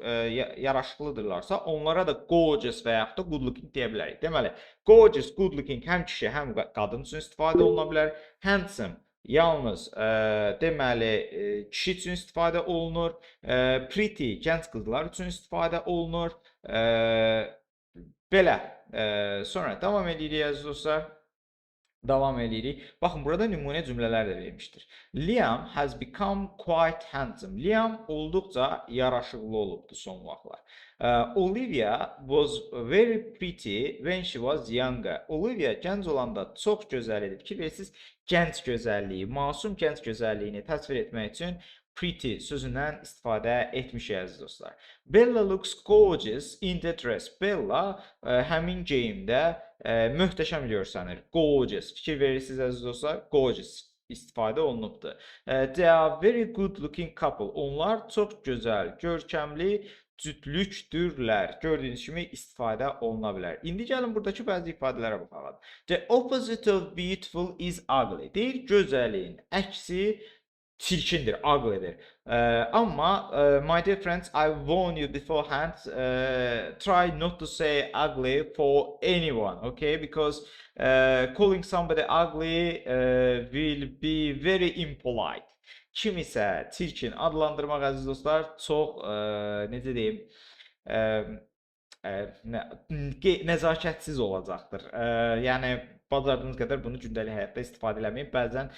yaraşıqlıdırlarsa, onlara da gorgeous və yaxud da good looking deyə bilərik. Deməli, gorgeous, good looking həm kişi, həm qadın üçün istifadə oluna bilər. Handsome, yalnız deməli, kişi üçün istifadə olunur. Pretty, gənc qızlar üçün istifadə olunur. Belə, sonra davam edirik əziz dostlar. Davam edirik. Baxın, burada nümunə cümlələr də vermişdir. Liam has become quite handsome. Liam olduqca yaraşıqlı olubdu son vaxtlar. Olivia was very pretty when she was younger. Olivia gənc olanda çox gözəl idi. Fikir verirsiniz, gənc gözəlliyi, masum gənc gözəlliyini təsvir etmək üçün pretty sözündən istifadə etmişik əziz dostlar. Bella looks gorgeous in the dress. Bella həmin geyimdə möhtəşəm görsənir. Gorgeous. Fikir verirsiniz əziz dostlar. Gorgeous istifadə olunubdur. They are very good looking couple. Onlar çox gözəl, görkəmli cütlükdürlər. Gördüyünüz kimi istifadə oluna bilər. İndi gəlin buradakı bəzi ifadələrə baxalım. The opposite of beautiful is ugly. Deyir, gözəlliyin əksi çirkindir, ugly'dir. Amma my dear friends, I warn you beforehand, try not to say ugly for anyone, okay? Because calling somebody ugly will be very impolite. Kim isə çirkin adlandırmaq əziz dostlar çox necə deyim, nəzakətsiz olacaqdır. Yəni bacardığınız qədər bunu gündəlik həyatda istifadə eləməyin. Bəzən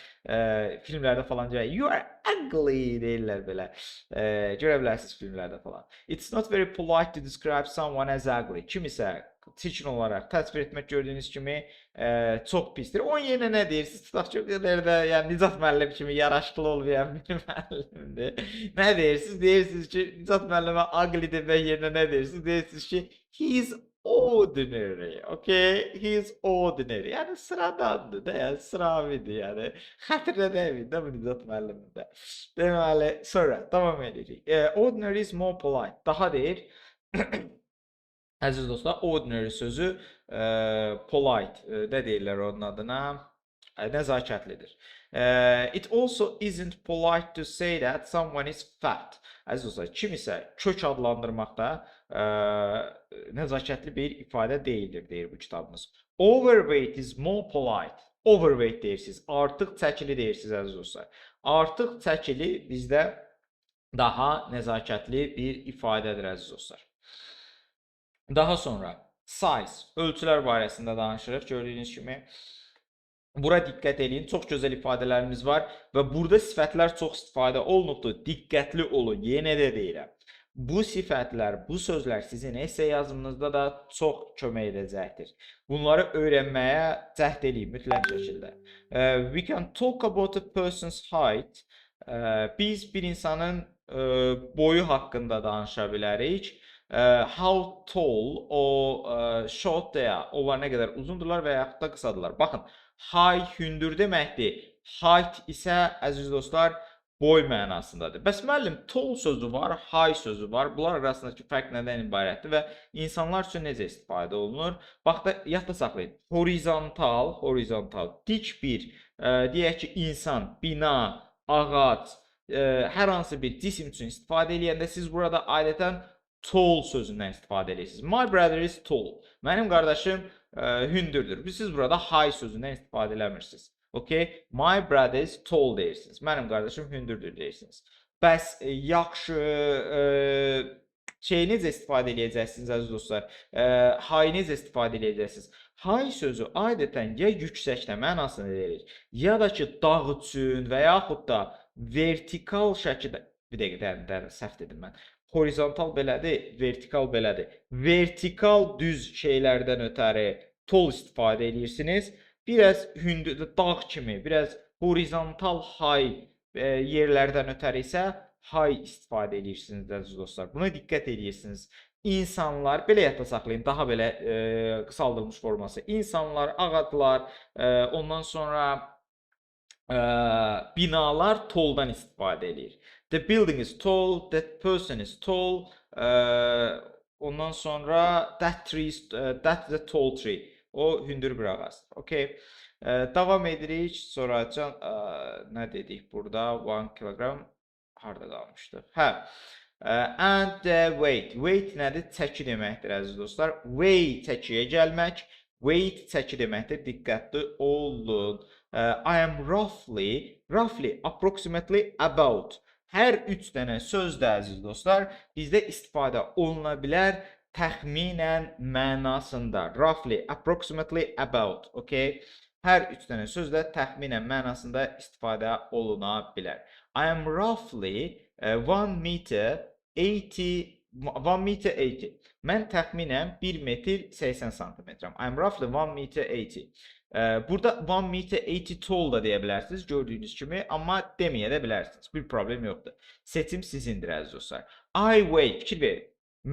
filmlərdə falan deyirlər, you are ugly deyirlər belə. Görə bilərsiniz filmlərdə falan. It's not very polite to describe someone as ugly. Kim isə çirkin olaraq təsvir etmək gördüyünüz kimi çox pisdir. Onun yerinə nə deyirsiniz? Tutaq ki, o qədər də yəni Nicat müəllim kimi yaraşıqlı olmayan bir müəllimdir. Nə deyirsiniz? Deyirsiniz ki, Nicat müəllimə ugly demək yerinə nə deyirsiniz? Deyirsiniz ki, he is ordinary. Okay? He is ordinary. Yəni sıradandır da, yəni sıravidir. Yəni xətrinə dəyməyin də bu Nicat müəllimin də. Deməli, sonra davam edirik. Ordinary is more polite. Daha deyir. Əziz dostlar, ordinary sözü polite də deyirlər onun adına, nəzakətlidir. It also isn't polite to say that someone is fat. Əziz dostlar, kim isə kök adlandırmaqda nəzakətli bir ifadə deyildir, deyir bu kitabımız. Overweight is more polite. Overweight deyirsiniz, artıq çəkili deyirsiniz əziz dostlar. Artıq çəkili bizdə daha nəzakətli bir ifadədir əziz dostlar. Daha sonra size, ölçülər barəsində danışırıq. Gördüyünüz kimi bura diqqət edin. Çox gözəl ifadələrimiz var və burada sifətlər çox istifadə olunubdur. Diqqətli olun. Yenə də deyirəm. Bu sifətlər, bu sözlər sizin essay yazımınızda da çox kömək edəcəkdir. Bunları öyrənməyə cəhd edin mütləq şəkildə. We can talk about a person's height. Biz bir insanın boyu haqqında danışa bilərik. How tall or short they are. Onlar nə qədər uzundurlar və yaxud da qısadırlar. Baxın, high hündür deməkdir. Height isə əziz dostlar boy mənasındadır. Bəs müəllim, tall sözü var, high sözü var. Bunlar arasındakı fərq nədən ibarətdir və insanlar üçün necə istifadə olunur? Bax da yadda saxlayın. Horizontal, dik bir, deyək ki, insan, bina, ağac, hər hansı bir cisim üçün istifadə edəndə siz burada adətən tall sözündən istifadə edirsiniz. My brother is tall. Mənim qardaşım hündürdür. Siz burada high sözündən istifadə eləmirsiniz. Okay? My brother is tall deyirsiniz. Mənim qardaşım hündürdür deyirsiniz. Bəs yaxşı necə istifadə edəcəksiniz əziz dostlar? High necə istifadə edəcəksiniz? High sözü adətən ya yüksəkdə mənasını verir, ya da ki dağ üçün və yaxud da vertikal şəkildə, bir dəqiqə səhv dedim mən. Horizontal belədir, vertikal belədir. Vertikal düz şeylərdən ötəri tall istifadə edirsiniz. Biraz hündür, dağ kimi, biraz horizontal high yerlərdən ötəri isə high istifadə edirsiniz əziz dostlar. Buna diqqət edirsiniz. İnsanlar, belə yadda saxlayın, daha belə qısaldılmış forması. İnsanlar, ağaclar, ondan sonra binalar talldan istifadə edir. The building is tall, that person is tall, ondan sonra that's the tall tree. O hündür bir ağacdır. Okay. Davam edirik. Sonra nə dedik burada? 1 kilogram harda qalmışdı? Hə. And the weight. Weight nədir? Çəki deməkdir əziz dostlar. Weigh çəkiyə gəlmək. Weight çəki deməkdir. Diqqətli olun. I am roughly, approximately, about. Hər 3 dənə sözdə əziz dostlar bizdə istifadə oluna bilər təxminən mənasında. Roughly, approximately, about. Okay? Hər 3 dənə sözdə təxminən mənasında istifadə oluna bilər. I am roughly 1 meter 80. Mən təxminən 1 metr 80 santimetrəm. I am roughly 1 meter 80. Burada 1 meter 80 tall da deyə bilərsiniz gördüyünüz kimi, amma deməyə də bilərsiniz. Bir problem yoxdur. Seçim sizindir əziz dostlar. I weigh, fikir verin.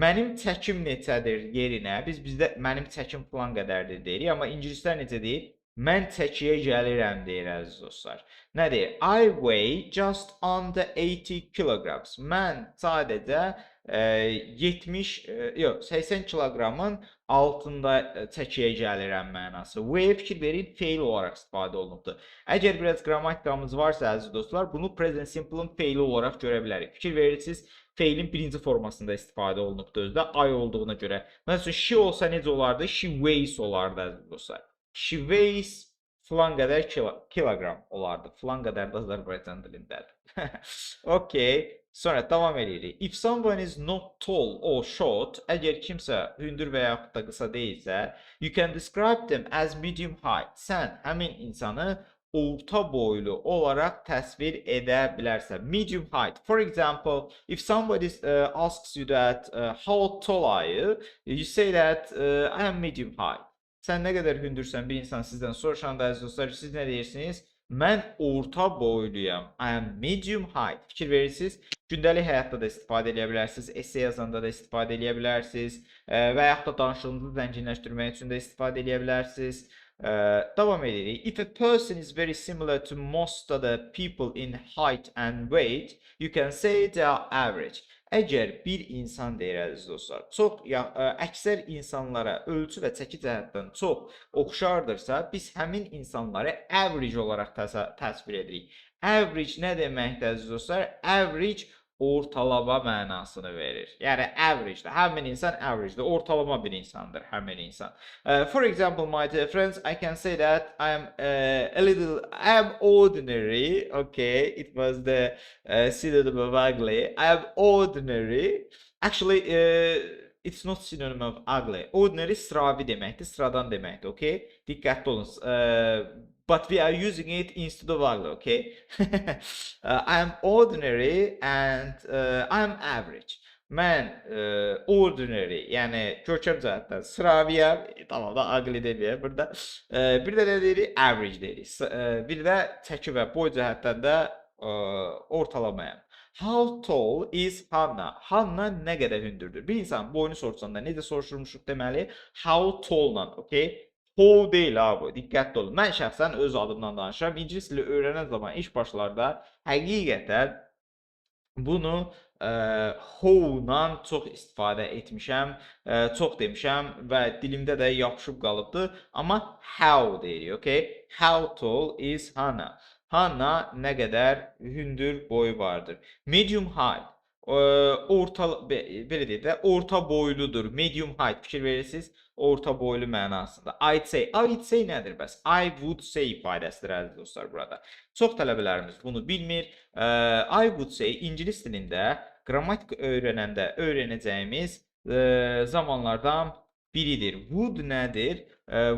Mənim çəkim neçədir yerinə, bizdə mənim çəkim falan qədərdir deyirik, amma ingilislər necə deyir? Mən çəkiyə gəlirəm deyir əziz dostlar. Nə deyir? I weigh just under 80 kilograms. Mən sadəcə 70 yox 80 kiloqramın altında çəkiyə gəlirəm mənası. Where fikir verin, feil olaraq istifadə olunubdur. Əgər biraz qrammatikamız varsa əziz dostlar, bunu present simple-ın feili olaraq görə bilərik. Fikir verirsiniz, feilin birinci formasında istifadə olunubdur özdə ay olduğuna görə. Məsələn, she olsa necə olardı? She weighs olardı əziz dostlar. She weighs filan qədər kiloqram olardı. Filan qədər də Azərbaycan dilindədir. Okay. Sonra davam edirik. If someone is not tall or short, əgər kimsə hündür və yaxud da qısa deyilsə, you can describe them as medium height. Sən həmin insanı orta boylu olaraq təsvir edə bilərsən. Medium height. For example, if somebody asks you that how tall are you, you say that I am medium height. Sən nə qədər hündürsən bir insan sizdən soruşanda əziz dostlar, siz nə deyirsiniz? Mən orta boyluyam. I am medium height. Fikir verirsiniz. Gündəlik həyatda da istifadə edə bilərsiniz. Essay yazanda da istifadə edə bilərsiniz. Və yaxud da danışığınızı zənginləşdirmək üçün də istifadə edə bilərsiniz. Davam edirik. If a person is very similar to most of the people in height and weight, you can say they are average. Əgər bir insan deyir əziz dostlar, əksər insanlara ölçü və çəki cəhətdən çox oxşardırsa, biz həmin insanları average olaraq təsvir edirik. Average nə deməkdir əziz dostlar? Average ortalama mənasını verir. Yəni average, həmin insan average, ortalama bir insandır həmin insan. For example, my dear friends, I can say that I am ordinary. Okay, it was the synonym of ugly. I am ordinary. Actually, it's not synonym of ugly. Ordinary sıravi deməkdir, sıradan deməkdir. Okay, diqqətli olun. But we are using it instead of ugly, okay? I am ordinary and I am average. Mən ordinary, yəni görkəm cəhətdən sıraviyəm, tamam da ugly deməyəm burada. Bir də nə deyirik? Average deyirik. Bir də çəki və boy cəhətdən də ortalamayam. How tall is Hannah? Hannah nə qədər hündürdür? Bir insan boyunu soruşanda necə soruşurmuşuq deməli? How tall-la, okay? How deyil abi, diqqətli olun. Mən şəxsən öz adımdan danışıram. İngilis dili öyrənən zaman iş başlarda həqiqətən bunu how-la çox istifadə etmişəm, çox demişəm və dilimdə də yapışıb qalıbdır. Amma how deyirik, okay? How tall is Hannah? Hannah nə qədər hündür boyu vardır? Medium height. Belə deyək də, orta boyludur. Medium height, fikir verirsiniz, orta boylu mənasında. I'd say nədir bəs? I would say ifadəsidir əziz dostlar burada. Çox tələbələrimiz bunu bilmir. I would say ingilis dilində qrammatik öyrənəndə öyrənəcəyimiz zamanlardan biridir. Would nədir?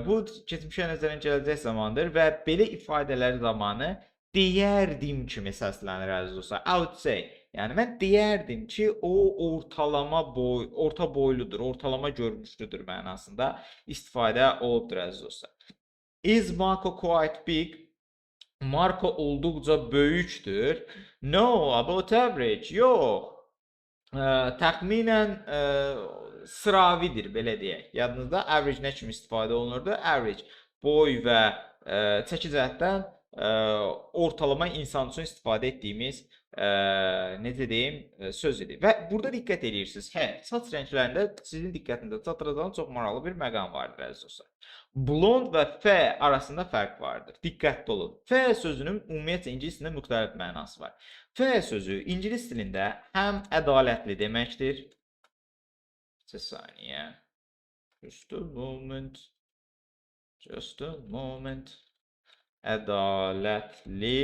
Would keçmişə nəzərən gələcək zamandır və belə ifadələr zamanı deyərdim kimi səslənir əziz dostlar. I would say. Yəni mən deyərdim ki, o orta boyludur, ortalama görmüşlüdür mənasında istifadə olubdur əziz dostlar. Is Marco quite big? Marco olduqca böyükdür. No, about average. Yox. Təxminən sıravidir, belə deyək. Yadınızda average nə kimi istifadə olunurdu? Average boy və çəki cəhətdən ortalama insan üçün istifadə etdiyimiz necə deyim, söz idi. Və burada diqqət edirsiniz. Saç rənglərində sizin diqqətinizə çatdıracağım çox maraqlı bir məqam vardır əziz dostlar. Blond və F arasında fərq vardır. Diqqətli olun. F sözünün ümumiyyətlə ingilis dilində müxtəlif mənası var. F sözü ingilis dilində həm ədalətli deməkdir. Bir saniyə. Just a moment. Ədalətli.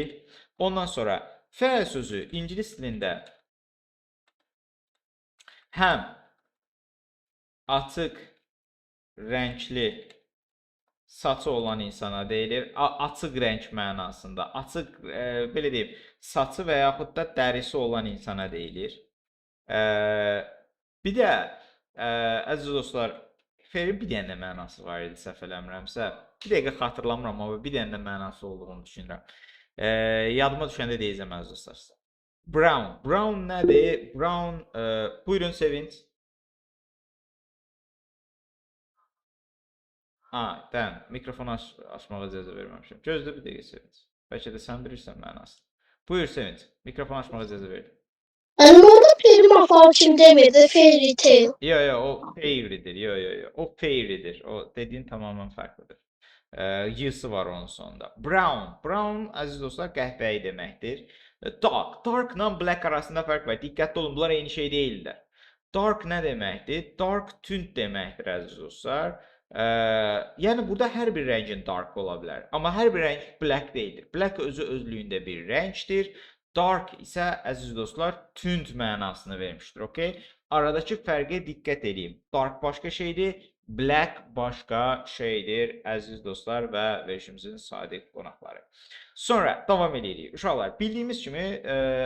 Ondan sonra F sözü ingilis dilində həm açıq rəngli saçı olan insana deyilir. Açıq rəng mənasında. Açıq, belə deyim, saçı və yaxud da dərisi olan insana deyilir. Bir də, əziz dostlar, F-in bir dənə mənası var idi, səhv eləmirəmsə. Bir dəqiqə xatırlamıram, amma bir dənə mənası olduğunu düşünürəm. Yadıma düşəndə deyəcəm əziz dostlar. Brown. Brown nədir? Brown, buyurun Sevinç. Mikrofonu açmağa icazə verməmişəm. Gözlə bir dəqiqə Sevinç. Bəlkə də sən bilirsən mənasını. Buyur Sevinç. Mikrofonu açmağa icazə verin. Orada Peri masal kim demedi? Fairy tale. Yo o fairy'dir. Yo. O fairy'dir. O dediğin tamamen farklıdır. Y'sı var onun sonunda. Brown. Brown əziz dostlar qəhvəyi deməkdir. Dark. Darkla black arasında fərq var. Diqqətli olun, bunlar eyni şey deyillər. Dark nə deməkdir? Dark tünd deməkdir əziz dostlar. Yəni burada hər bir rəngin dark ola bilər. Amma hər bir rəng black deyildir. Black özü özlüyündə bir rəngdir. Dark isə əziz dostlar tünd mənasını vermişdir. Okay? Aradakı fərqə diqqət edin. Dark başqa şeydir, black başqa şeydir əziz dostlar və verişimizin sadiq qonaqları. Sonra davam edirik. Uşaqlar, bildiyimiz kimi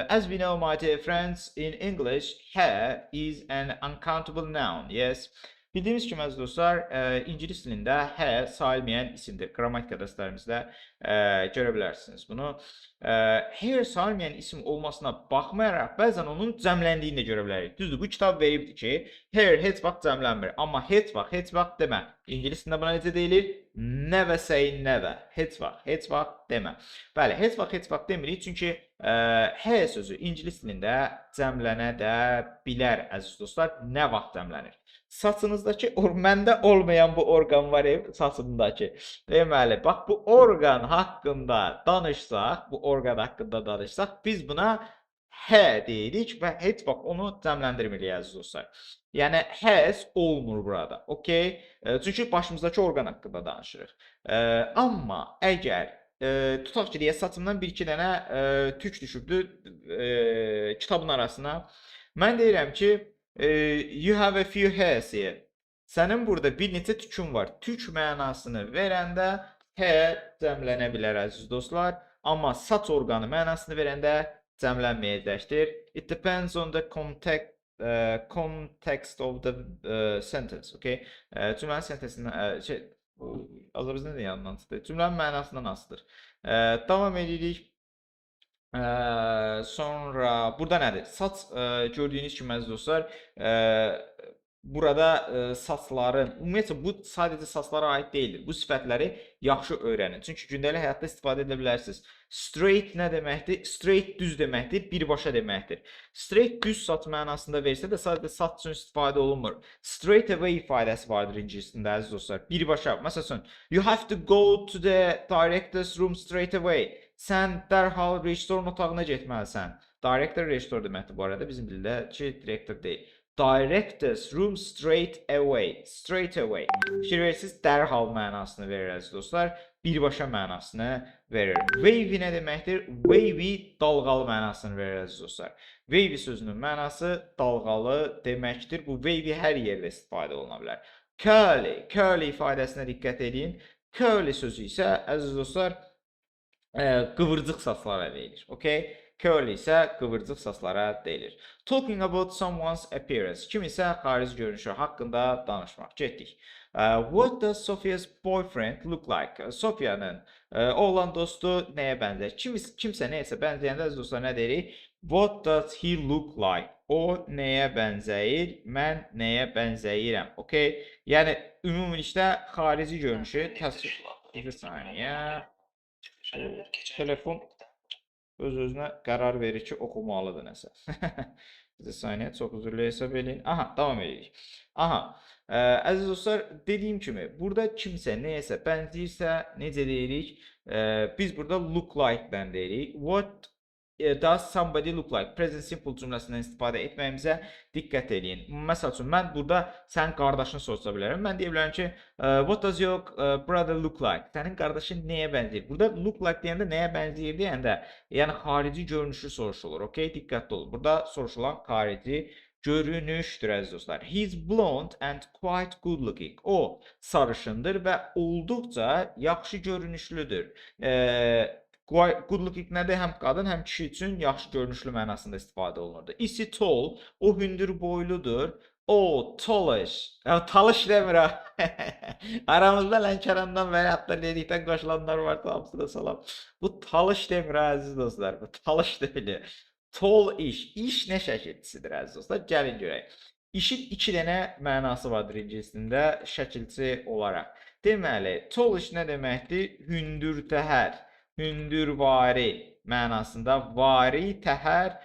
as we know my dear friends in English, hair is an uncountable noun. Yes. Bildiyimiz kimi əziz dostlar, İngilis dilində hair sayılmayan isimdir. Qrammatika dərslərimizdə görə bilərsiniz bunu. Hair sayılmayan isim olmasına baxmayaraq, bəzən onun cəmləndiyini də görə bilərik. Düzdür, bu kitab veribdir ki, hair heç vaxt cəmlənmir. Amma heç vaxt demə. İngilis dilində buna necə deyilir? Never say never. Heç vaxt demə. Bəli, heç vaxt demirik, çünki hair sözü İngilis dilində cəmlənə də bilər əziz dostlar. Nə vaxt cəmlənir? Saçınızdakı, məndə olmayan bu orqan var saçımdakı. Deməli, bax bu orqan haqqında danışsaq, biz buna hə deyirik və heç vaxt onu cəmləndirmirik əziz dostlar. Yəni has olmur burada. Okay? Çünki başımızdakı orqan haqqında danışırıq. Amma əgər tutaq ki, deyə saçımdan bir-iki dənə tük düşübdü kitabın arasına. Mən deyirəm ki, you have a few hairs here. Sənin burada bir neçə tükün var. Tük mənasını verəndə hair cəmlənə bilər əziz dostlar. Amma saç orqanı mənasını verəndə cəmlənməyəcəkdir. It depends on the context of the sentence. Okay? Cümlənin sentensinin Azərbaycan yanından çıxdı. Cümlənin mənasından asılıdır. Davam edirik. Sonra burada nədir? Saç gördüyünüz kimi əziz dostlar, burada saçların, ümumiyyətlə bu sadəcə saçlara aid deyildir. Bu sifətləri yaxşı öyrənin. Çünki gündəlik həyatda istifadə edə bilərsiniz. Straight nə deməkdir? Straight düz deməkdir, birbaşa deməkdir. Straight düz saç mənasında versə də sadəcə saç üçün istifadə olunmur. Straight away ifadəsi vardır ingiliscəsində əziz dostlar. Birbaşa. Məsələn, you have to go to the director's room straight away. Sən dərhal rejissorun otağına getməlisən. Director rejissor deməkdir bu arada. Bizim dildə direktor deyil. Director's room straight away. Straight away. Fikir verirsiniz, dərhal mənasını verir əziz dostlar. Birbaşa mənasını verir. Wavy nə deməkdir? Wavy dalğalı mənasını verir əziz dostlar. Wavy sözünün mənası dalğalı deməkdir. Bu wavy hər yerdə istifadə oluna bilər. Curly. Curly ifadəsinə diqqət edin. Curly sözü isə əziz dostlar qıvırcıq saçlara deyilir. Okay? Curly isə qıvırcıq saçlara deyilir. Talking about someone's appearance. Kim isə xarici görünüşü haqqında danışmaq. Getdik. What does Sophia's boyfriend look like? Sophia'nın oğlan dostu nəyə bənzər? Kimsə nəyəsə bənzəyəndə əziz dostlar nə deyirik? What does he look like? O nəyə bənzəyir? Mən nəyə bənzəyirəm? Okay? Yəni ümumilikdə xarici görünüşü bir saniyə. Telefon öz-özünə qərar verir ki, oxumalıdır nəsə. Bir saniyə, çox üzrlü hesab edin. Aha, davam edirik. Aha, əziz dostlar, dediyim kimi, burada kimsə nəyəsə bənzəyirsə, necə deyirik? Biz burada look like-dən deyirik. What does somebody look like? Present simple cümləsindən istifadə etməyimizə diqqət edin. Məsəl üçün, mən burada sənin qardaşını soruşa bilərəm. Mən deyə bilərəm ki, what does your brother look like? Sənin qardaşın nəyə bənzəyir? Burada look like deyəndə nəyə bənzəyir deyəndə, yəni xarici görünüşü soruşulur. Okay? Diqqətli olun. Burada soruşulan xarici görünüşdür əziz dostlar. He's blonde and quite good looking. O sarışındır və olduqca yaxşı görünüşlüdür. Good looking nədir? Həm qadın, həm kişi üçün yaxşı görünüşlü mənasında istifadə olunurdu. Is he tall? O hündür boyludur. O tallish. Tallish demir ha. Aramızda Lənkərandan və hətta dedikdən qoşulanlar varsa hamısına salam. Bu tallish demir ha əziz dostlar. Bu tallish deyilir. Tall iş. İş nə şəkilçisidir əziz dostlar? Gəlin görək. İşin iki dənə mənası vardır ingiliscəsində şəkilçi olaraq. Deməli, tallish nə deməkdir? Hündür təhər. Hündürvari mənasında vari təhər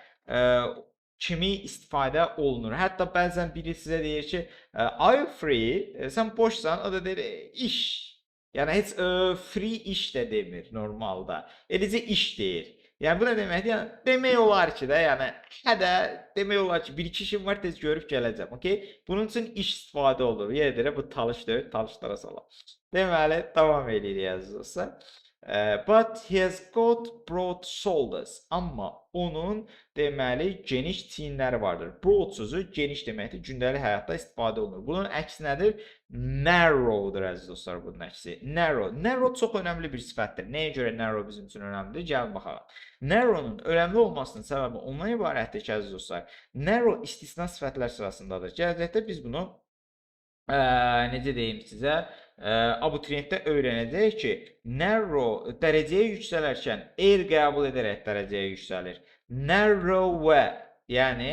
kimi istifadə olunur. Hətta bəzən biri sizə deyir ki, are you free? Sən boşsan, o da deyir, iş. Yəni heç free iş də demir normalda. Eləcə iş deyir. Yəni bu nə deməkdir? Yəni demək olar ki də, yəni demək olar ki, bir-iki işim var, tez görüb gələcəm, okey? Bunun üçün iş istifadə olur. Yenə deyirəm, bu talış deyil, talışlara salam. Deməli, davam edirik əziz dostlar. But he has got broad shoulders. Amma onun deməli geniş çiyinləri vardır. Broad sözü geniş deməkdir. Gündəlik həyatda istifadə olunur. Bunun əksi nədir? Narrow'dur əziz dostlar, bunun əksi. Narrow. Narrow çox önəmli bir sifətdir. Nəyə görə narrow bizim üçün önəmlidir? Gəlin baxaq. Narrow'un önəmli olmasının səbəbi ondan ibarətdir ki, əziz dostlar, narrow istisna sifətlər sırasındadır. Gələcəkdə biz bunu necə deyim sizə, abituriyentdə öyrənəcək ki, narrow dərəcəyə yüksələrkən el qəbul edərək dərəcəyə yüksəlir. Narrower, yəni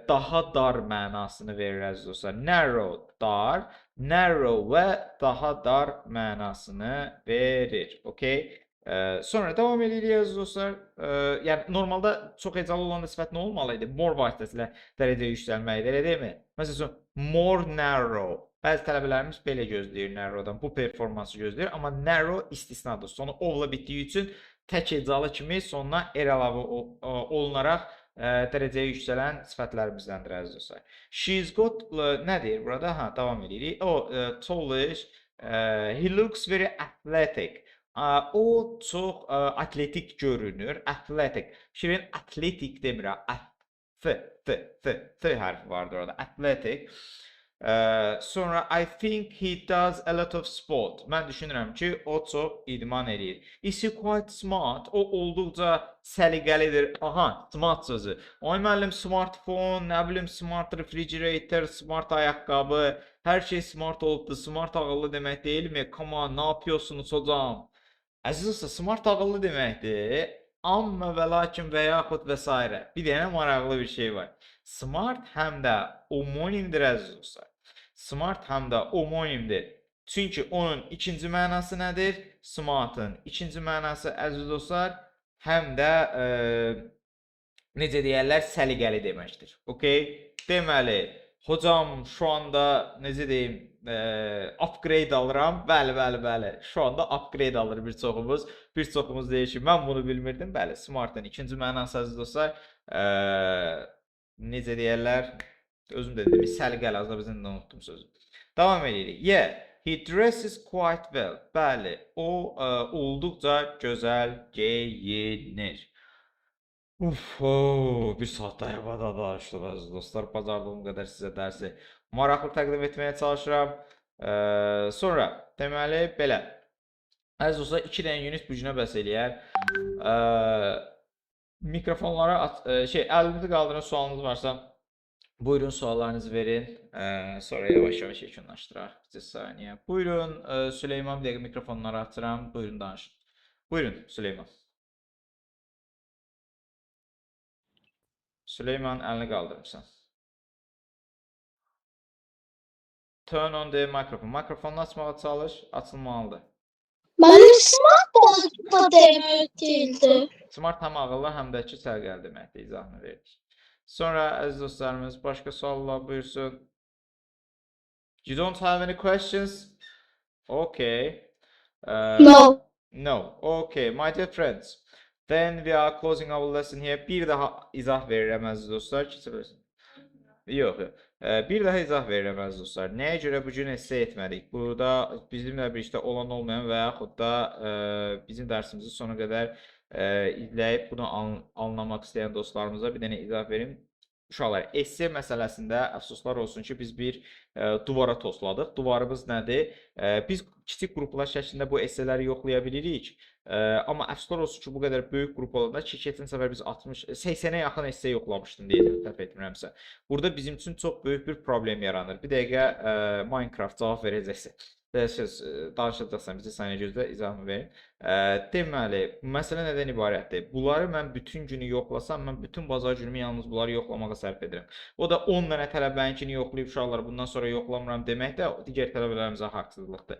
daha dar mənasını verir əziz dostlar. Narrow, dar, narrower daha dar mənasını verir. Okay? Sonra davam edirik əziz dostlar. Yəni normalda çox hecalı olan da sifət nə olmalıydı? More vasitəsilə dərəcəyə yüksəlməkdir, elə deyilmi? Məsələn, more narrow. Bəzi tələbələrimiz belə gözləyir narrow'dan, bu performansı gözləyir, amma narrow istisnadır. Sonu ovla bitdiyi üçün tək hecalı kimi sonuna er əlavə olunaraq dərəcəyə yüksələn sifətlərimizdəndir əziz dostlar. She's got nə deyir burada? Ha, davam edirik. Tallish, he looks very athletic. O çox atletik görünür. Athletic. Şirin atletik demirəm. F hərfi vardır orada. Athletic. Sonra I think he does a lot of sport. Mən düşünürəm ki, o çox idman edir. Is he quite smart? O olduqca səliqəlidir. Aha, smart sözü. Ay müəllim, smartphone, nə bilim, smart refrigerator, smart ayaqqabı, hər şey smart olubdu. Smart ağıllı demək deyilmi? Come on, nə yapıyorsunuz hocam? Əziz dostlar, smart ağıllı deməkdir. Amma və lakin və yaxud və s. Bir dənə maraqlı bir şey var. Smart həm də homonimdir əziz dostlar. Smart həm də homonimdir. Çünki onun ikinci mənası nədir? Smart'ın ikinci mənası əziz dostlar həm də necə deyərlər, səliqəli deməkdir. Okay? Deməli, hocam şu anda necə deyim, upgrade alıram. Bəli. Şu anda upgrade alır bir çoxumuz. Bir çoxumuz deyir ki, mən bunu bilmirdim. Bəli, smart'ın ikinci mənası əziz dostlar necə deyərlər, özüm də dedim, səliqəli, az da bizdən də unutdum sözü. Davam edirik. Yeah, he dresses quite well. Bəli, o olduqca gözəl geyinir. Bir saat ayabada danışdım əziz dostlar. Bacardığım qədər sizə dərsi maraqlı təqdim etməyə çalışıram. Sonra, deməli, belə. Əziz dostlar, 2 dənə unit bu günə bəs eləyər. Mikrofonlara, əlinizi qaldırın, sualınız varsa, buyurun suallarınızı verin. Sonra yavaş-yavaş yekunlaşdıraq. Bir saniyə. Buyurun, Süleyman, bir dəqiqə mikrofonları açıram. Buyurun, danışın. Buyurun, Süleyman. Süleyman, əlini qaldırmışsan. Turn on the microphone. Mikrofonunu açmağa çalış, açılmalıdır. Mənim smart da demək deyildi. Smart həm ağıllı, həm də ki, səliqəli deməkdir, izahını verdik. Sonra, əziz dostlarımız, başqa suallar buyursun. You don't have any questions? Okay. No. No. Okay, my dear friends. Then we are closing our lesson here. Bir daha izah verirəm, əziz dostlar. Yox. Bir daha izah verirəm, əziz dostlar. Nəyə görə bu gün esse etmədik? Burada bizimlə birlikdə olan olmayan və yaxud da bizim dərsimizi sona qədər izləyib bunu anlamaq istəyən dostlarımıza bir dənə izah verim. Uşaqlar, esse məsələsində əfsuslar olsun ki, biz bir duvara tosladıq. Duvarımız nədir? Biz kiçik qruplar şəklində bu esseləri yoxlaya bilirik. Amma əfsuslar olsun ki, bu qədər böyük qrup olanda ki, keçən səfər biz 80-ə yaxın esse yoxlamışdım deyəcəm, səhv etmirəmsə. Burada bizim üçün çox böyük bir problem yaranır. Bir dəqiqə Minecraft cavab verəcəksə. Danışacaqsan, bizə saniyə gözlə, izahımı verin. Deməli, məsələ nədən ibarətdir? Bunları mən bütün günü yoxlasam, mən bütün bazar günümü yalnız bunları yoxlamağa sərf edirəm. O da 10 dənə tələbəninkini yoxlayıb uşaqlar bundan sonra yoxlamıram demək də digər tələbələrimizə haqsızlıqdır.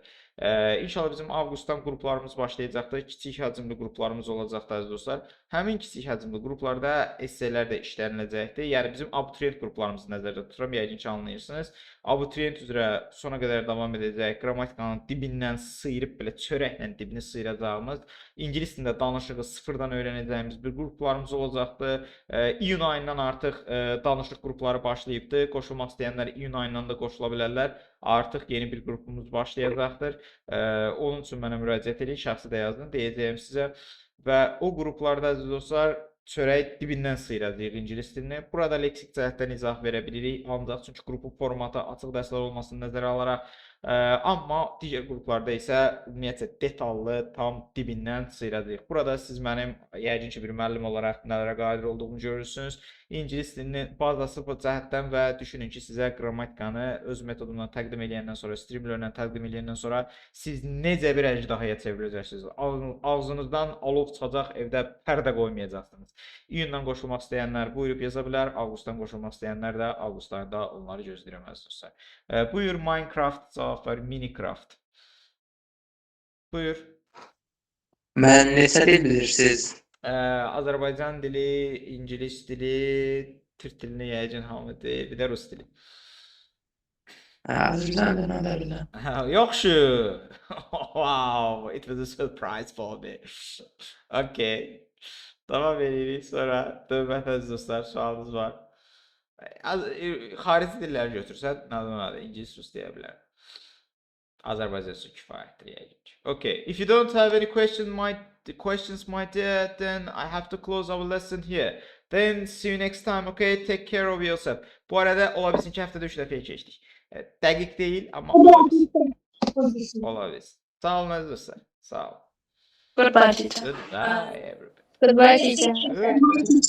İnşallah bizim avqustdan qruplarımız başlayacaqdır. Kiçik həcmli qruplarımız olacaqdır əziz dostlar. Həmin kiçik həcmli qruplarda esselər də işləniləcəkdir. Yəni bizim abituriyent qruplarımızı nəzərdə tuturam. Yəqin ki, anlayırsınız. Abituriyent üzrə sona qədər davam edəcək. Qrammatikanın dibindən sıyırıb belə çörəklə dibini sıyıracağımız, ingilis dilində danışığı sıfırdan öyrənəcəyimiz bir qruplarımız olacaqdır. İyun ayından artıq danışıq qrupları başlayıbdır. Qoşulmaq istəyənlər iyun ayından da qoşula bilərlər. Artıq yeni bir qrupumuz başlayacaqdır. Onun üçün mənə müraciət edin, şəxsi də yazın, deyəcəyim sizə. Və o qruplarda əziz dostlar, çörək dibindən sıyıracağıq ingilis dilini. Burada leksik cəhətdən izah verə bilirik, ancaq çünki qrupun formatı açıq dərslər olmasını nəzərə alaraq. Amma digər qruplarda isə ümumiyyətlə detallı, tam dibindən sıyıracağıq. Burada siz mənim yəqin ki, bir müəllim olaraq nələrə qadir olduğumu görürsünüz. İngilis dilinin bazası bu cəhətdən və düşünün ki, sizə qrammatikanı öz metodumdan təqdim edəndən sonra, Streamlab'la təqdim edəndən sonra siz necə bir əjdahaya çevriləcəksiniz? Ağzınızdan alov çıxacaq, evdə pərdə qoymayacaqsınız. İyundan qoşulmaq istəyənlər buyurub yaza bilər, avqustdan qoşulmaq istəyənlər də avqust ayında onları gözləyirəm əziz dostlar. Buyur Minecraft cavab ver, Minecraft. Buyur. Mən neçə dil bilirsiniz? Azərbaycan dili, ingilis dili, türk dilini yəqin hamı deyil, bir də rus dili. Bilirəm. Yaxşı. Wow, it was a surprise for me. Okay. Davam edirik. Sonra dövmət əziz dostlar, sualınız var. Xarici dilləri götürsən, nədir, ingilis, rus deyə bilər. Azərbaycan su kifayətdir yəqin ki. Okay, if you don't have any questions, my dear, then I have to close our lesson here. Then see you next time, okay? Take care of yourself. Bu arada ola bilsin ki, həftədə 3 dəfəyə keçdik. Dəqiq deyil, amma ola bilsin. Ola bilsin. Sağ olun əziz dostlar. Sağ olun. Goodbye, teacher. Goodbye, everybody. Goodbye, teacher. Goodbye.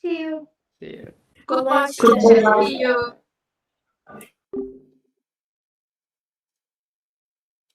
See you. See you. Goodbye, teacher. Goodbye. See you.